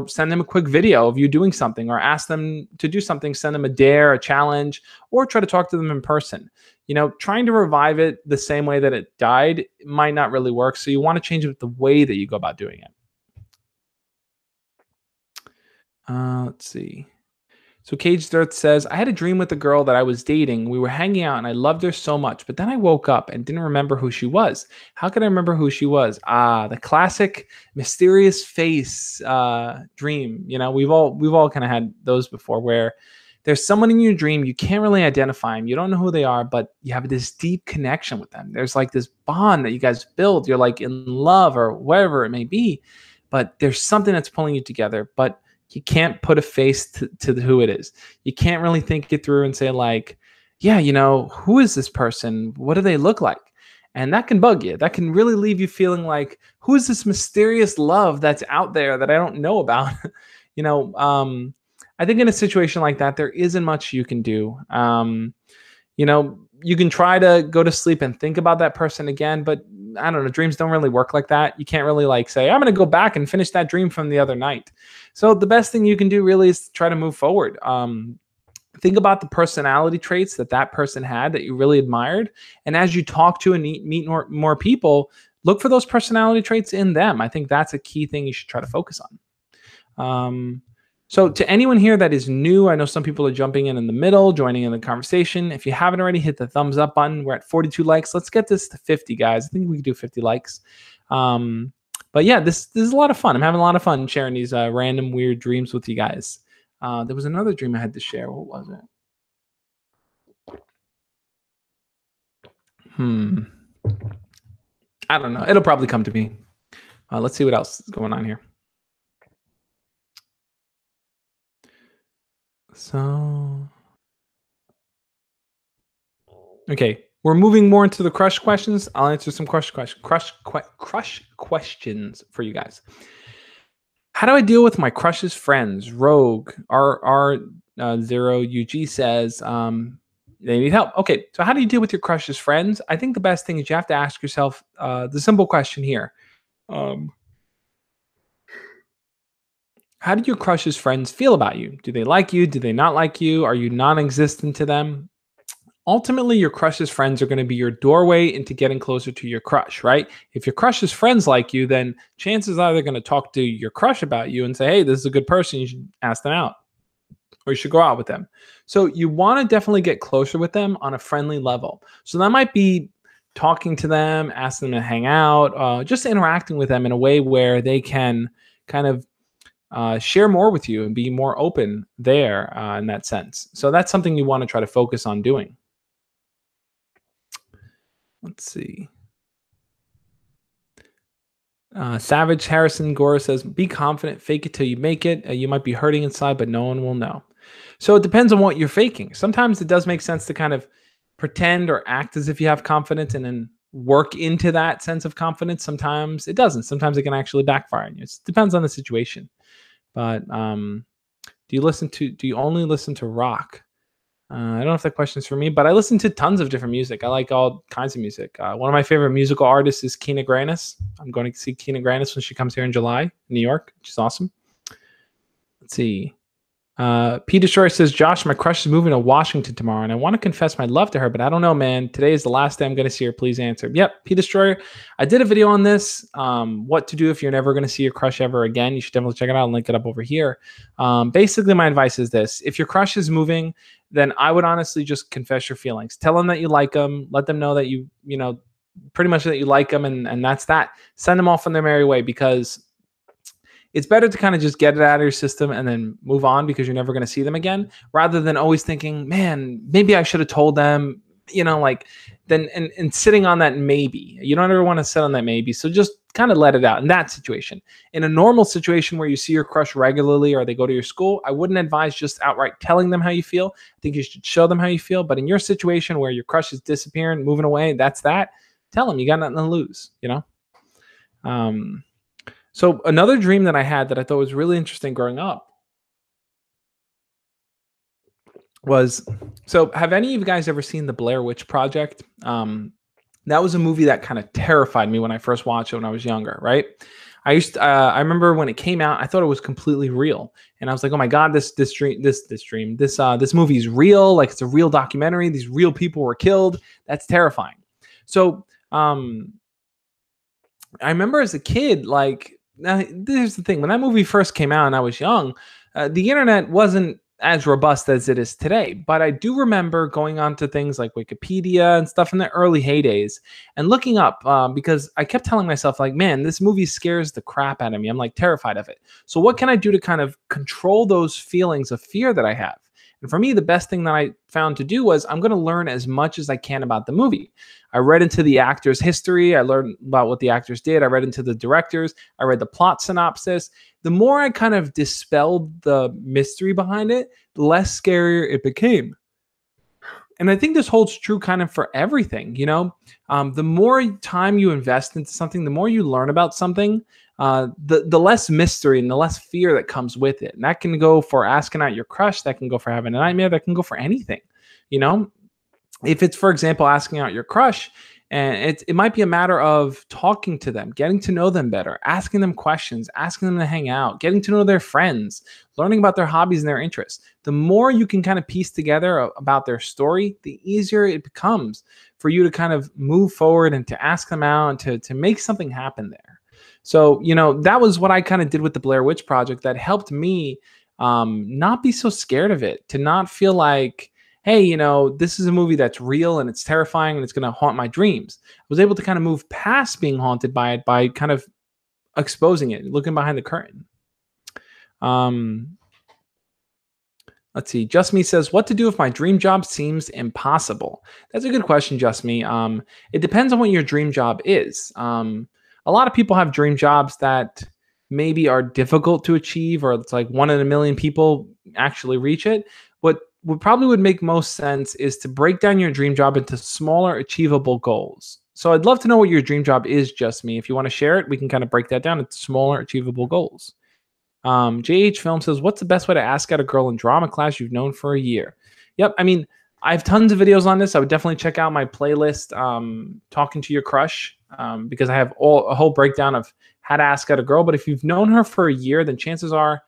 send them a quick video of you doing something, or ask them to do something, send them a dare, a challenge, or try to talk to them in person. Trying to revive it the same way that it died might not really work. So you want to change it the way that you go about doing it. Let's see. So Caged Earth says, I had a dream with a girl that I was dating. We were hanging out and I loved her so much, but then I woke up and didn't remember who she was. How could I remember who she was? The classic mysterious face dream. We've all kind of had those before, where there's someone in your dream, you can't really identify them, you don't know who they are, but you have this deep connection with them. There's like this bond that you guys build. You're like in love or whatever it may be, but there's something that's pulling you together, but you can't put a face to who it is. You can't really think it through and say like, yeah, who is this person? What do they look like? And that can bug you. That can really leave you feeling like, who is this mysterious love that's out there that I don't know about? I think in a situation like that, there isn't much you can do. You can try to go to sleep and think about that person again, but I don't know, dreams don't really work like that. You can't really like say, I'm going to go back and finish that dream from the other night. So the best thing you can do really is try to move forward. Think about the personality traits that person had that you really admired. And as you talk to and meet more people, look for those personality traits in them. I think that's a key thing you should try to focus on. So to anyone here that is new, I know some people are jumping in the middle, joining in the conversation. If you haven't already, hit the thumbs up button. We're at 42 likes. Let's get this to 50, guys. I think we can do 50 likes. But yeah, this is a lot of fun. I'm having a lot of fun sharing these random weird dreams with you guys. There was another dream I had to share. What was it? I don't know. It'll probably come to me. Let's see what else is going on here. So, okay, we're moving more into the crush questions. I'll answer some crush questions for you guys. How do I deal with my crush's friends? Rogue R0UG says they need help. Okay, so how do you deal with your crush's friends? I think the best thing is you have to ask yourself the simple question here. How do your crush's friends feel about you? Do they like you? Do they not like you? Are you non-existent to them? Ultimately, your crush's friends are going to be your doorway into getting closer to your crush, right? If your crush's friends like you, then chances are they're going to talk to your crush about you and say, hey, this is a good person. You should ask them out, or you should go out with them. So you want to definitely get closer with them on a friendly level. So that might be talking to them, asking them to hang out, just interacting with them in a way where they can kind of share more with you and be more open there in that sense. So that's something you want to try to focus on doing. Let's see. Savage Harrison Gore says, "Be confident, fake it till you make it. You might be hurting inside, but no one will know." So it depends on what you're faking. Sometimes it does make sense to kind of pretend or act as if you have confidence and then work into that sense of confidence. Sometimes it doesn't. Sometimes it can actually backfire on you. It depends on the situation. But do you only listen to rock? I don't know if that question is for me, but I listen to tons of different music. I like all kinds of music. One of my favorite musical artists is Kina Grannis. I'm going to see Kina Grannis when she comes here in July in New York, which is awesome. Let's see. P. Destroyer says, Josh, my crush is moving to Washington tomorrow, and I want to confess my love to her, but I don't know, man. Today is the last day I'm going to see her. Please answer. Yep, P. Destroyer. I did a video on this, what to do if you're never going to see your crush ever again. You should definitely check it out. I'll link it up over here. Basically, my advice is this. If your crush is moving, then I would honestly just confess your feelings. Tell them that you like them. Let them know that you know, pretty much that you like them, and that's that. Send them off on their merry way, because it's better to kind of just get it out of your system and then move on, because you're never going to see them again, rather than always thinking, man, maybe I should have told them, and sitting on that maybe. You don't ever want to sit on that maybe. So just kind of let it out in that situation. In a normal situation where you see your crush regularly or they go to your school, I wouldn't advise just outright telling them how you feel. I think you should show them how you feel. But in your situation where your crush is disappearing, moving away, that's that. Tell them you got nothing to lose, So another dream that I had that I thought was really interesting growing up was, so have any of you guys ever seen the Blair Witch Project? That was a movie that kind of terrified me when I first watched it when I was younger, right? I remember when it came out, I thought it was completely real. And I was like, oh my God, this movie is real. Like, it's a real documentary. These real people were killed. That's terrifying. So I remember as a kid, now, here's the thing. When that movie first came out and I was young, the internet wasn't as robust as it is today. But I do remember going on to things like Wikipedia and stuff in the early heydays and looking up, because I kept telling myself, like, man, this movie scares the crap out of me. I'm like terrified of it. So what can I do to kind of control those feelings of fear that I have? And for me, the best thing that I found to do was, I'm going to learn as much as I can about the movie. I read into the actor's history. I learned about what the actors did. I read into the directors. I read the plot synopsis. The more I kind of dispelled the mystery behind it, the less scarier it became. And I think this holds true kind of for everything, the more time you invest into something, the more you learn about something, the less mystery and the less fear that comes with it. And that can go for asking out your crush. That can go for having a nightmare. That can go for anything, If it's, for example, asking out your crush, and it might be a matter of talking to them, getting to know them better, asking them questions, asking them to hang out, getting to know their friends, learning about their hobbies and their interests. The more you can kind of piece together about their story, the easier it becomes for you to kind of move forward and to ask them out and to make something happen there. So, that was what I kind of did with the Blair Witch Project that helped me not be so scared of it, to not feel like, hey, this is a movie that's real and it's terrifying and it's going to haunt my dreams. I was able to kind of move past being haunted by it by kind of exposing it, looking behind the curtain. Let's see. Just Me says, what to do if my dream job seems impossible? That's a good question, Just Me. It depends on what your dream job is. A lot of people have dream jobs that maybe are difficult to achieve, or it's like 1 in a million people actually reach it. What probably would make most sense is to break down your dream job into smaller, achievable goals. So I'd love to know what your dream job is, Just Me. If you want to share it, we can kind of break that down into smaller, achievable goals. JH Film says, what's the best way to ask out a girl in drama class you've known for a year? Yep. I mean, I have tons of videos on this. I would definitely check out my playlist, Talking to Your Crush, because I have a whole breakdown of how to ask out a girl. But if you've known her for a year, then chances are,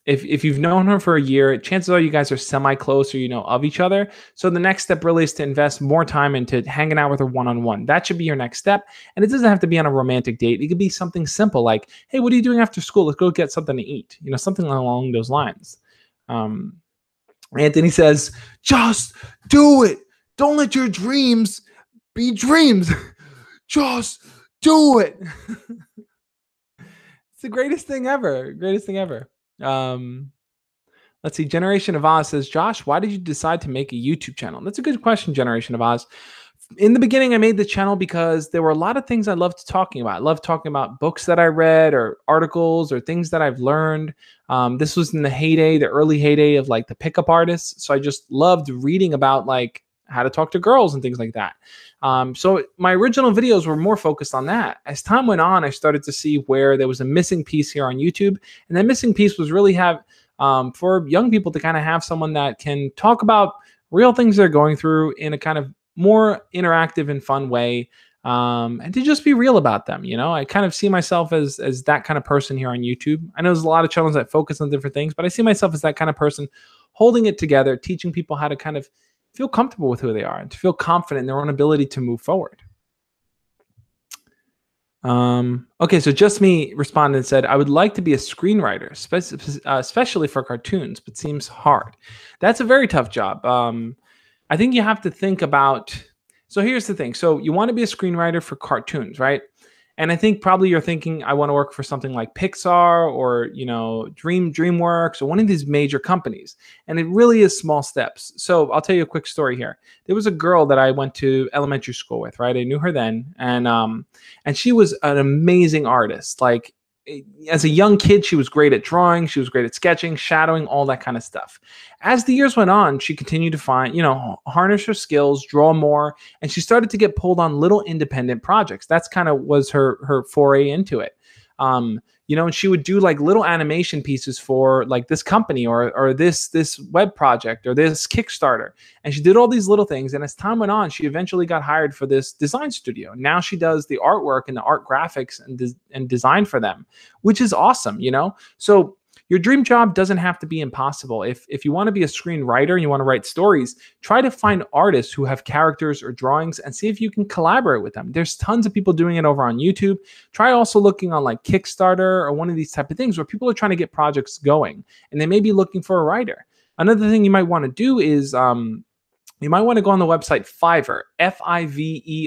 if you've known her for a year, chances are you guys are semi-close or of each other. So the next step really is to invest more time into hanging out with her one-on-one. That should be your next step. And it doesn't have to be on a romantic date. It could be something simple like, hey, what are you doing after school? Let's go get something to eat. Something along those lines. Anthony says, just do it. Don't let your dreams be dreams. Just do it. It's the greatest thing ever. Greatest thing ever. Let's see. Generation of Oz says, Josh, why did you decide to make a YouTube channel? That's a good question, Generation of Oz. In the beginning, I made the channel because there were a lot of things I loved talking about. I loved talking about books that I read or articles or things that I've learned. This was in the heyday, the early heyday of like the pickup artists. So I just loved reading about like how to talk to girls and things like that. So my original videos were more focused on that. As time went on, I started to see where there was a missing piece here on YouTube. And that missing piece was really for young people to kind of have someone that can talk about real things they're going through in a kind of more interactive and fun way, and to just be real about them. I kind of see myself as that kind of person here on YouTube. I know there's a lot of channels that focus on different things, but I see myself as that kind of person holding it together, teaching people how to kind of feel comfortable with who they are and to feel confident in their own ability to move forward. Okay, so Just Me responded and said, I would like to be a screenwriter, especially for cartoons, but seems hard. That's a very tough job. I think you have to think about, so here's the thing. So you want to be a screenwriter for cartoons, right? And I think probably you're thinking, I want to work for something like Pixar or, DreamWorks or one of these major companies. And it really is small steps. So I'll tell you a quick story here. There was a girl that I went to elementary school with, right? I knew her then. And she was an amazing artist. Like, as a young kid, she was great at drawing. She was great at sketching, shadowing, all that kind of stuff. As the years went on, she continued to harness her skills, draw more, and she started to get pulled on little independent projects. That's kind of was her foray into it. And she would do like little animation pieces for like this company or this web project or this Kickstarter. And she did all these little things. And as time went on, she eventually got hired for this design studio. Now she does the artwork and the art graphics and design for them, which is awesome, So your dream job doesn't have to be impossible. If you want to be a screenwriter and you want to write stories, try to find artists who have characters or drawings and see if you can collaborate with them. There's tons of people doing it over on YouTube. Try also looking on like Kickstarter or one of these type of things where people are trying to get projects going and they may be looking for a writer. Another thing you might want to do is you might want to go on the website Fiverr, Fiverr.com.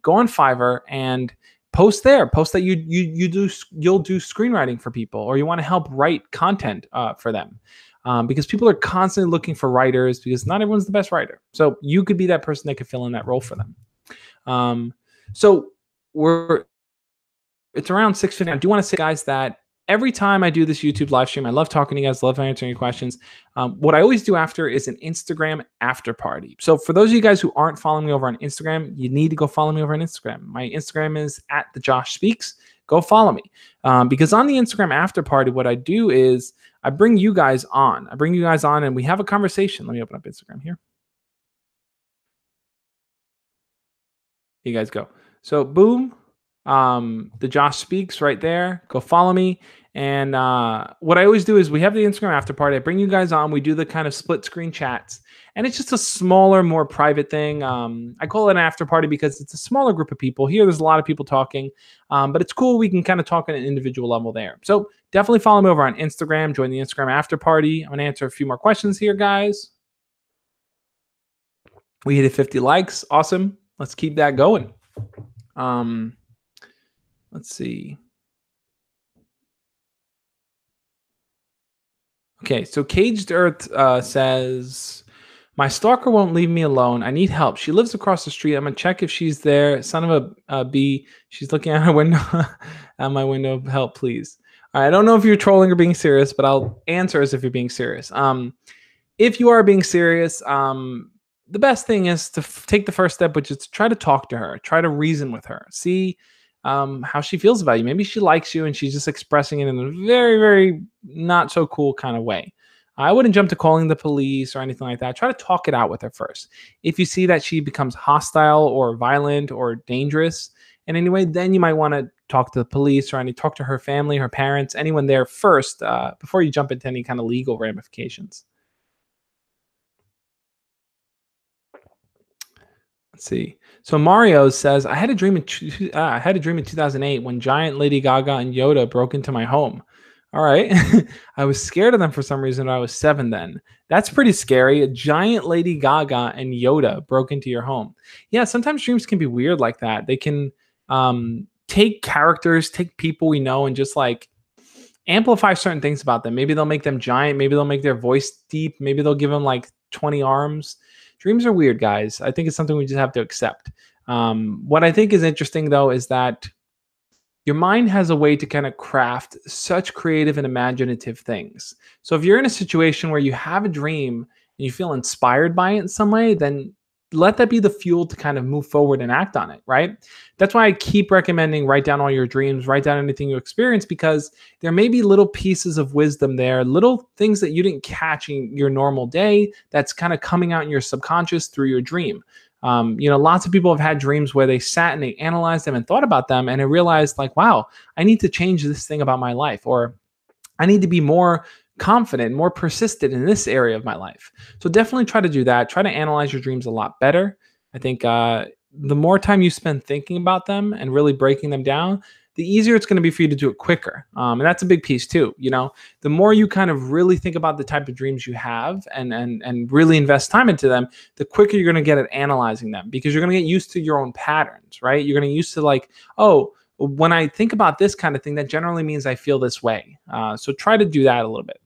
Go on Fiverr and post there. Post that you'll do screenwriting for people, or you want to help write content for them, because people are constantly looking for writers because not everyone's the best writer. So you could be that person that could fill in that role for them. So it's around 6:50. I do want to say, guys, that every time I do this YouTube live stream, I love talking to you guys, love answering your questions. What I always do after is an Instagram after party. So for those of you guys who aren't following me over on Instagram, you need to go follow me over on Instagram. My Instagram is @thejoshspeaks. Go follow me. Because on the Instagram after party, what I do is I bring you guys on. And we have a conversation. Let me open up Instagram here. Here you guys go. So boom. The Josh Speaks right there. Go follow me. And what I always do is we have the Instagram after party. I bring you guys on. We do the kind of split screen chats. And it's just a smaller, more private thing. I call it an after party because it's a smaller group of people. Here, there's a lot of people talking. But it's cool. We can kind of talk at an individual level there. So definitely follow me over on Instagram. Join the Instagram after party. I'm going to answer a few more questions here, guys. We hit 50 likes. Awesome. Let's keep that going. Let's see. Okay, so Caged Earth says, my stalker won't leave me alone. I need help. She lives across the street. I'm going to check if she's there. Son of a bee. She's looking out her window. At my window. Help, please. All right, I don't know if you're trolling or being serious, but I'll answer as if you're being serious. If you are being serious, the best thing is to take the first step, which is to try to talk to her. Try to reason with her. See how she feels about you. Maybe she likes you and she's just expressing it in a very, very not so cool kind of way. I wouldn't jump to calling the police or anything like that. Try to talk it out with her first. If you see that she becomes hostile or violent or dangerous in any way, then you might want to talk to the police or talk to her family, her parents, anyone there first before you jump into any kind of legal ramifications. Let's see. So Mario says, I had a dream in 2008 when giant Lady Gaga and Yoda broke into my home. All right. I was scared of them for some reason. I was 7 then. That's pretty scary. A giant Lady Gaga and Yoda broke into your home. Yeah, sometimes dreams can be weird like that. They can take characters, take people we know, and just like amplify certain things about them. Maybe they'll make them giant. Maybe they'll make their voice deep. Maybe they'll give them like 20 arms. Dreams are weird, guys. I think it's something we just have to accept. What I think is interesting, though, is that your mind has a way to kind of craft such creative and imaginative things. So if you're in a situation where you have a dream and you feel inspired by it in some way, then let that be the fuel to kind of move forward and act on it, right? That's why I keep recommending write down all your dreams, write down anything you experience, because there may be little pieces of wisdom there, little things that you didn't catch in your normal day that's kind of coming out in your subconscious through your dream. Lots of people have had dreams where they sat and they analyzed them and thought about them, and they realized like, wow, I need to change this thing about my life, or I need to be more confident, more persistent in this area of my life. So definitely try to do that. Try to analyze your dreams a lot better. I think the more time you spend thinking about them and really breaking them down, the easier it's going to be for you to do it quicker. And that's a big piece too. The more you kind of really think about the type of dreams you have and really invest time into them, the quicker you're going to get at analyzing them, because you're going to get used to your own patterns, right? You're going to get used to like, oh, when I think about this kind of thing, that generally means I feel this way. So try to do that a little bit.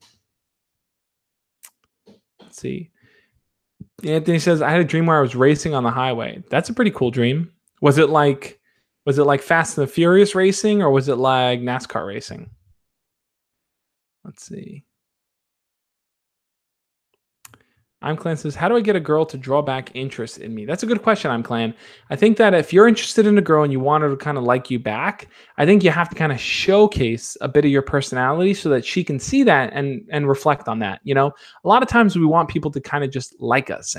Let's see. Anthony says, I had a dream where I was racing on the highway. That's a pretty cool dream. Was it like Fast and the Furious racing, or was it like NASCAR racing? Let's see. I'm Clan says, how do I get a girl to draw back interest in me? That's a good question, I'm Clan. I think that if you're interested in a girl and you want her to kind of like you back, I think you have to kind of showcase a bit of your personality so that she can see that and reflect on that. A lot of times we want people to kind of just like us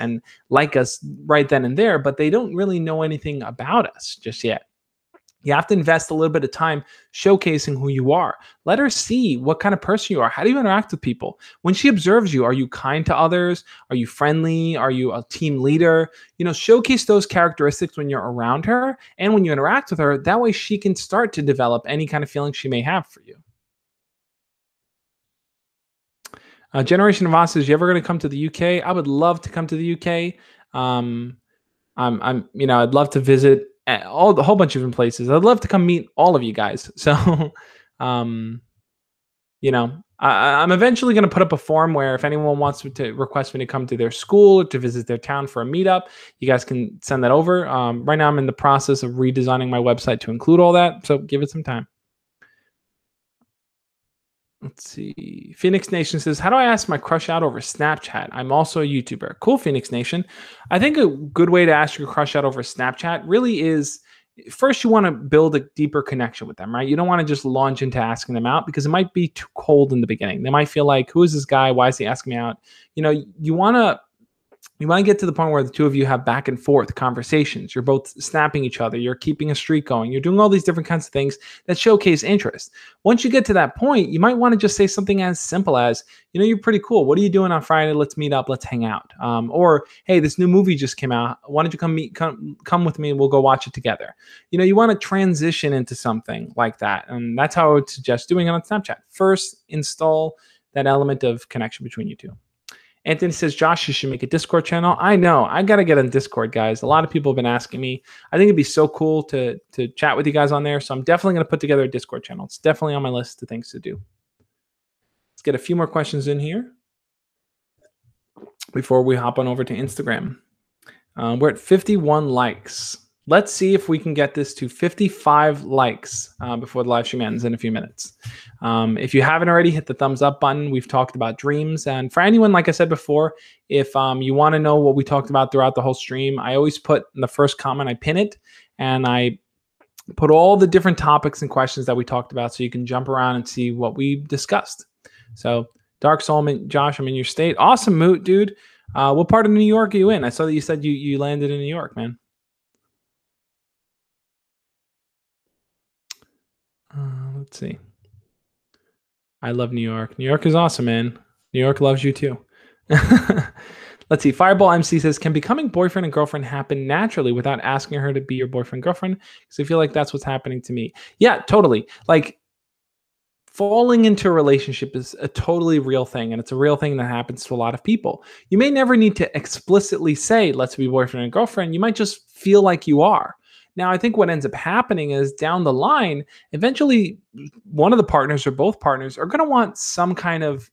right then and there, but they don't really know anything about us just yet. You have to invest a little bit of time showcasing who you are. Let her see what kind of person you are. How do you interact with people? When she observes you, are you kind to others? Are you friendly? Are you a team leader? Showcase those characteristics when you're around her and when you interact with her. That way she can start to develop any kind of feeling she may have for you. Generation of Us says, you ever going to come to the UK? I would love to come to the UK. I'd love to visit a whole bunch of different places. I'd love to come meet all of you guys. So, I'm eventually going to put up a form where if anyone wants to request me to come to their school or to visit their town for a meetup, you guys can send that over. Right now I'm in the process of redesigning my website to include all that. So give it some time. Let's see. Phoenix Nation says, how do I ask my crush out over Snapchat? I'm also a YouTuber. Cool, Phoenix Nation. I think a good way to ask your crush out over Snapchat really is, first you want to build a deeper connection with them, right? You don't want to just launch into asking them out because it might be too cold in the beginning. They might feel like, who is this guy? Why is he asking me out? You want to get to the point where the two of you have back and forth conversations. You're both snapping each other. You're keeping a streak going. You're doing all these different kinds of things that showcase interest. Once you get to that point, you might want to just say something as simple as, you're pretty cool. What are you doing on Friday? Let's meet up. Let's hang out. Or, hey, this new movie just came out. Why don't you come with me and we'll go watch it together? You want to transition into something like that. And that's how I would suggest doing it on Snapchat. First, install that element of connection between you two. Anthony says, Josh, you should make a Discord channel. I know. I got to get on Discord, guys. A lot of people have been asking me. I think it'd be so cool to chat with you guys on there. So I'm definitely going to put together a Discord channel. It's definitely on my list of things to do. Let's get a few more questions in here before we hop on over to Instagram. We're at 51 likes. Let's see if we can get this to 55 likes before the live stream ends in a few minutes. If you haven't already, hit the thumbs up button. We've talked about dreams. And for anyone, like I said before, if you want to know what we talked about throughout the whole stream, I always put in the first comment, I pin it, and I put all the different topics and questions that we talked about so you can jump around and see what we discussed. So Dark Soul, Josh, I'm in your state. Awesome, Moot, dude. What part of New York are you in? I saw that you said you landed in New York, man. Let's see. I love New York. New York is awesome, man. New York loves you too. Let's see. Fireball MC says, can becoming boyfriend and girlfriend happen naturally without asking her to be your boyfriend girlfriend? Because I feel like that's what's happening to me. Yeah, totally. Like, falling into a relationship is a totally real thing, and it's a real thing that happens to a lot of people. You may never need to explicitly say, let's be boyfriend and girlfriend. You might just feel like you are. Now, I think what ends up happening is down the line, eventually one of the partners or both partners are going to want some kind of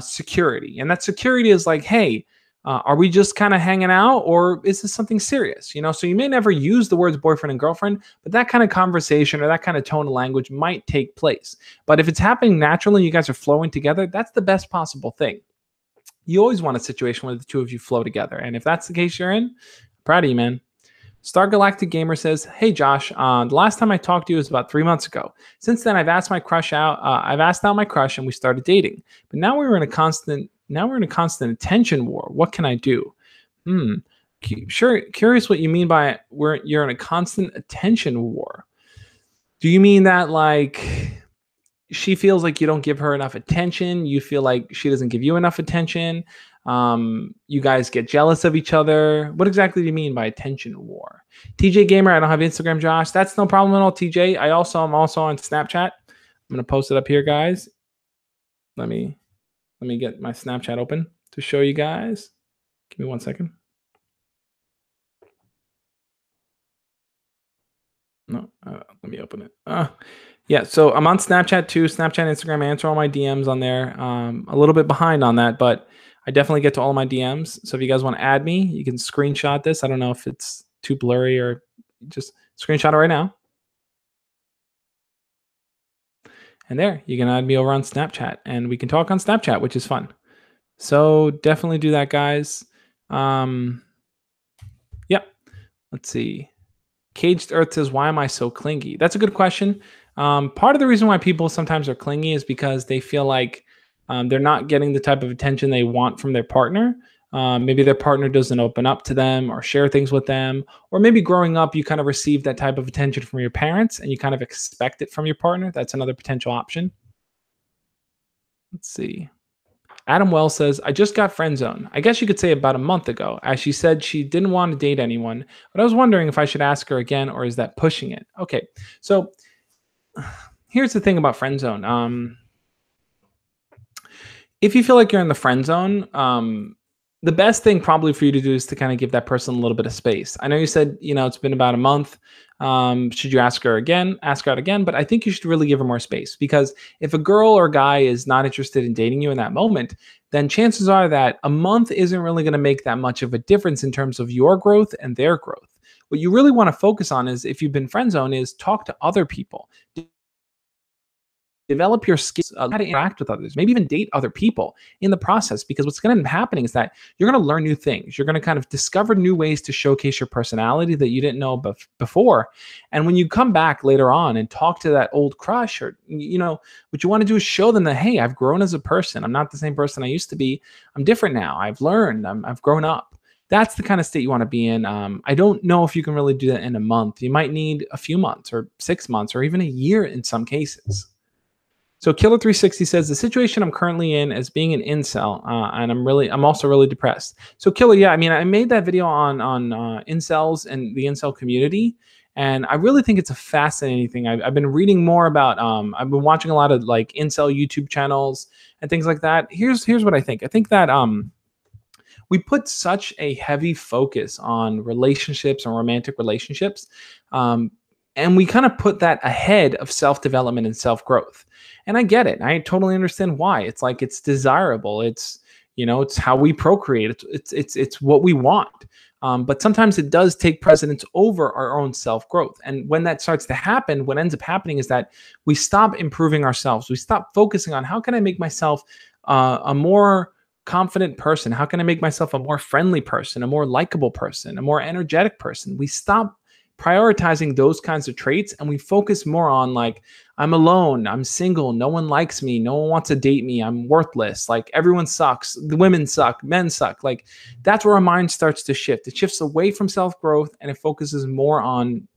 security. And that security is like, hey, are we just kind of hanging out or is this something serious? So you may never use the words boyfriend and girlfriend, but that kind of conversation or that kind of tone of language might take place. But if it's happening naturally, you guys are flowing together, that's the best possible thing. You always want a situation where the two of you flow together. And if that's the case you're in, proud of you, man. Star Galactic Gamer says, "Hey Josh, the last time I talked to you was about 3 months ago. Since then, I've asked my crush out. I've asked out my crush, and we started dating. But now we're in a constant attention war. What can I do? Hmm. Curious what you mean by you're in a constant attention war. Do you mean that like she feels like you don't give her enough attention? You feel like she doesn't give you enough attention? You guys get jealous of each other? What exactly do you mean by attention war?" TJ Gamer, I don't have Instagram, Josh. That's no problem at all, TJ. I'm also on Snapchat. I'm gonna post it up here, guys. Let me get my Snapchat open to show you guys. Give me 1 second. No, let me open it. Yeah, so I'm on Snapchat too. Snapchat, Instagram, I answer all my DMs on there. A little bit behind on that, but I definitely get to all my DMs. So if you guys want to add me, you can screenshot this. I don't know if it's too blurry or just screenshot it right now. And there, you can add me over on Snapchat and we can talk on Snapchat, which is fun. So definitely do that, guys. Yep. Let's see. Caged Earth says, "Why am I so clingy?" That's a good question. Part of the reason why people sometimes are clingy is because they feel like they're not getting the type of attention they want from their partner. Maybe their partner doesn't open up to them or share things with them. Or maybe growing up, you kind of received that type of attention from your parents and you kind of expect it from your partner. That's another potential option. Let's see. Adam Wells says, "I just got friend zone. I guess you could say about a month ago, as she said she didn't want to date anyone, but I was wondering if I should ask her again or is that pushing it?" Okay, so here's the thing about friend zone. If you feel like you're in the friend zone, the best thing probably for you to do is to kind of give that person a little bit of space. I know you said, it's been about a month. Should you ask her out again? But I think you should really give her more space, because if a girl or guy is not interested in dating you in that moment, then chances are that a month isn't really going to make that much of a difference in terms of your growth and their growth. What you really want to focus on is, if you've been friend zone, is talk to other people. Develop your skills, how to interact with others, maybe even date other people in the process, because what's going to end up happening is that you're going to learn new things. You're going to kind of discover new ways to showcase your personality that you didn't know before. And when you come back later on and talk to that old crush, or, what you want to do is show them that, hey, I've grown as a person. I'm not the same person I used to be. I'm different now. I've learned. I've grown up. That's the kind of state you want to be in. I don't know if you can really do that in a month. You might need a few months or 6 months or even a year in some cases. So Killer360 says, "The situation I'm currently in is being an incel, and I'm also really depressed." So Killer, yeah, I mean, I made that video on incels and the incel community, and I really think it's a fascinating thing. I've been reading more about. I've been watching a lot of like incel YouTube channels and things like that. Here's what I think. I think that we put such a heavy focus on relationships and romantic relationships. And we kind of put that ahead of self-development and self-growth. And I get it. I totally understand why. It's like, it's desirable. It's, it's how we procreate. It's what we want. But sometimes it does take precedence over our own self-growth. And when that starts to happen, what ends up happening is that we stop improving ourselves. We stop focusing on, how can I make myself a more confident person? How can I make myself a more friendly person, a more likable person, a more energetic person? We stop prioritizing those kinds of traits and we focus more on, like, I'm alone, I'm single, no one likes me, no one wants to date me, I'm worthless, like everyone sucks, the women suck, men suck. Like, that's where our mind starts to shift. It shifts away from self-growth and it focuses more on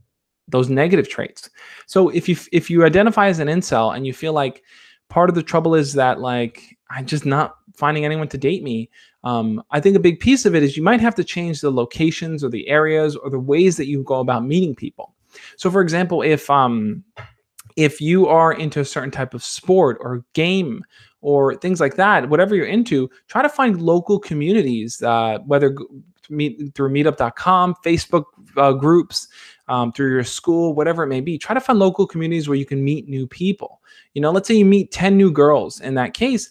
those negative traits. So if you identify as an incel and you feel like part of the trouble is that, like, I'm just not finding anyone to date me, I think a big piece of it is you might have to change the locations or the areas or the ways that you go about meeting people. So for example, if you are into a certain type of sport or game or things like that, whatever you're into, try to find local communities, whether through meetup.com, Facebook groups, through your school, whatever it may be. Try to find local communities where you can meet new people. Let's say you meet 10 new girls. In that case,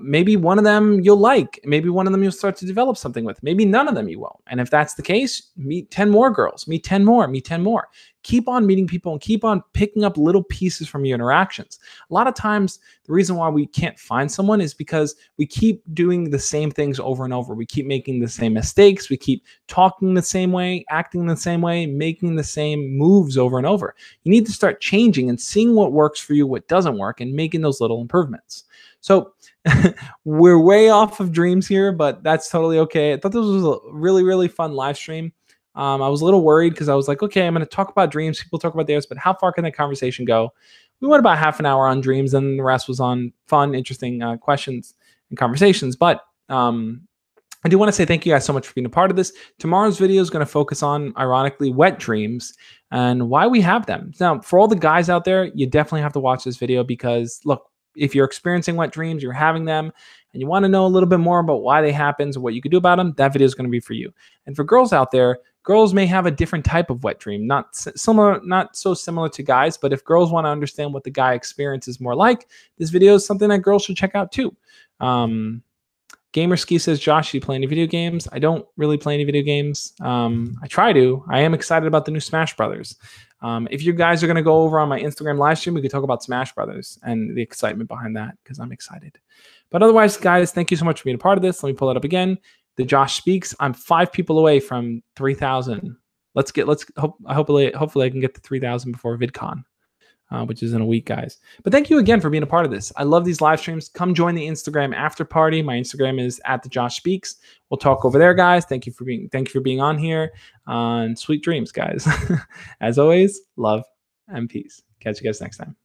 maybe one of them you'll like. Maybe one of them you'll start to develop something with. Maybe none of them you won't. And if that's the case, meet 10 more girls, meet 10 more, meet 10 more. Keep on meeting people and keep on picking up little pieces from your interactions. A lot of times, the reason why we can't find someone is because we keep doing the same things over and over. We keep making the same mistakes. We keep talking the same way, acting the same way, making the same moves over and over. You need to start changing and seeing what works for you, what doesn't work, and making those little improvements. So we're way off of dreams here, but that's totally okay. I thought this was a really, really fun live stream. I was a little worried because I was like, okay, I'm going to talk about dreams. People talk about theirs, but how far can that conversation go? We went about half an hour on dreams, and the rest was on fun, interesting questions and conversations. But I do want to say thank you guys so much for being a part of this. Tomorrow's video is going to focus on, ironically, wet dreams and why we have them. Now, for all the guys out there, you definitely have to watch this video because, look, if you're experiencing wet dreams, you're having them, and you want to know a little bit more about why they happen and what you can do about them, that video is going to be for you. And for girls out there, girls may have a different type of wet dream, not so similar to guys, but if girls want to understand what the guy experience is more like, this video is something that girls should check out too. Gamerski says, Josh, you play any video games? I don't really play any video games. I try to. I am excited about the new Smash Brothers. If you guys are going to go over on my Instagram live stream, we could talk about Smash Brothers and the excitement behind that because I'm excited. But otherwise, guys, thank you so much for being a part of this. Let me pull it up again. The Josh Speaks. I'm 5 people away from 3,000. Hopefully I can get to 3,000 before VidCon, which is in a week, guys. But thank you again for being a part of this. I love these live streams. Come join the Instagram after party. My Instagram is @thejoshspeaks. We'll talk over there, guys. Thank you for being on here. And sweet dreams, guys. As always, love and peace. Catch you guys next time.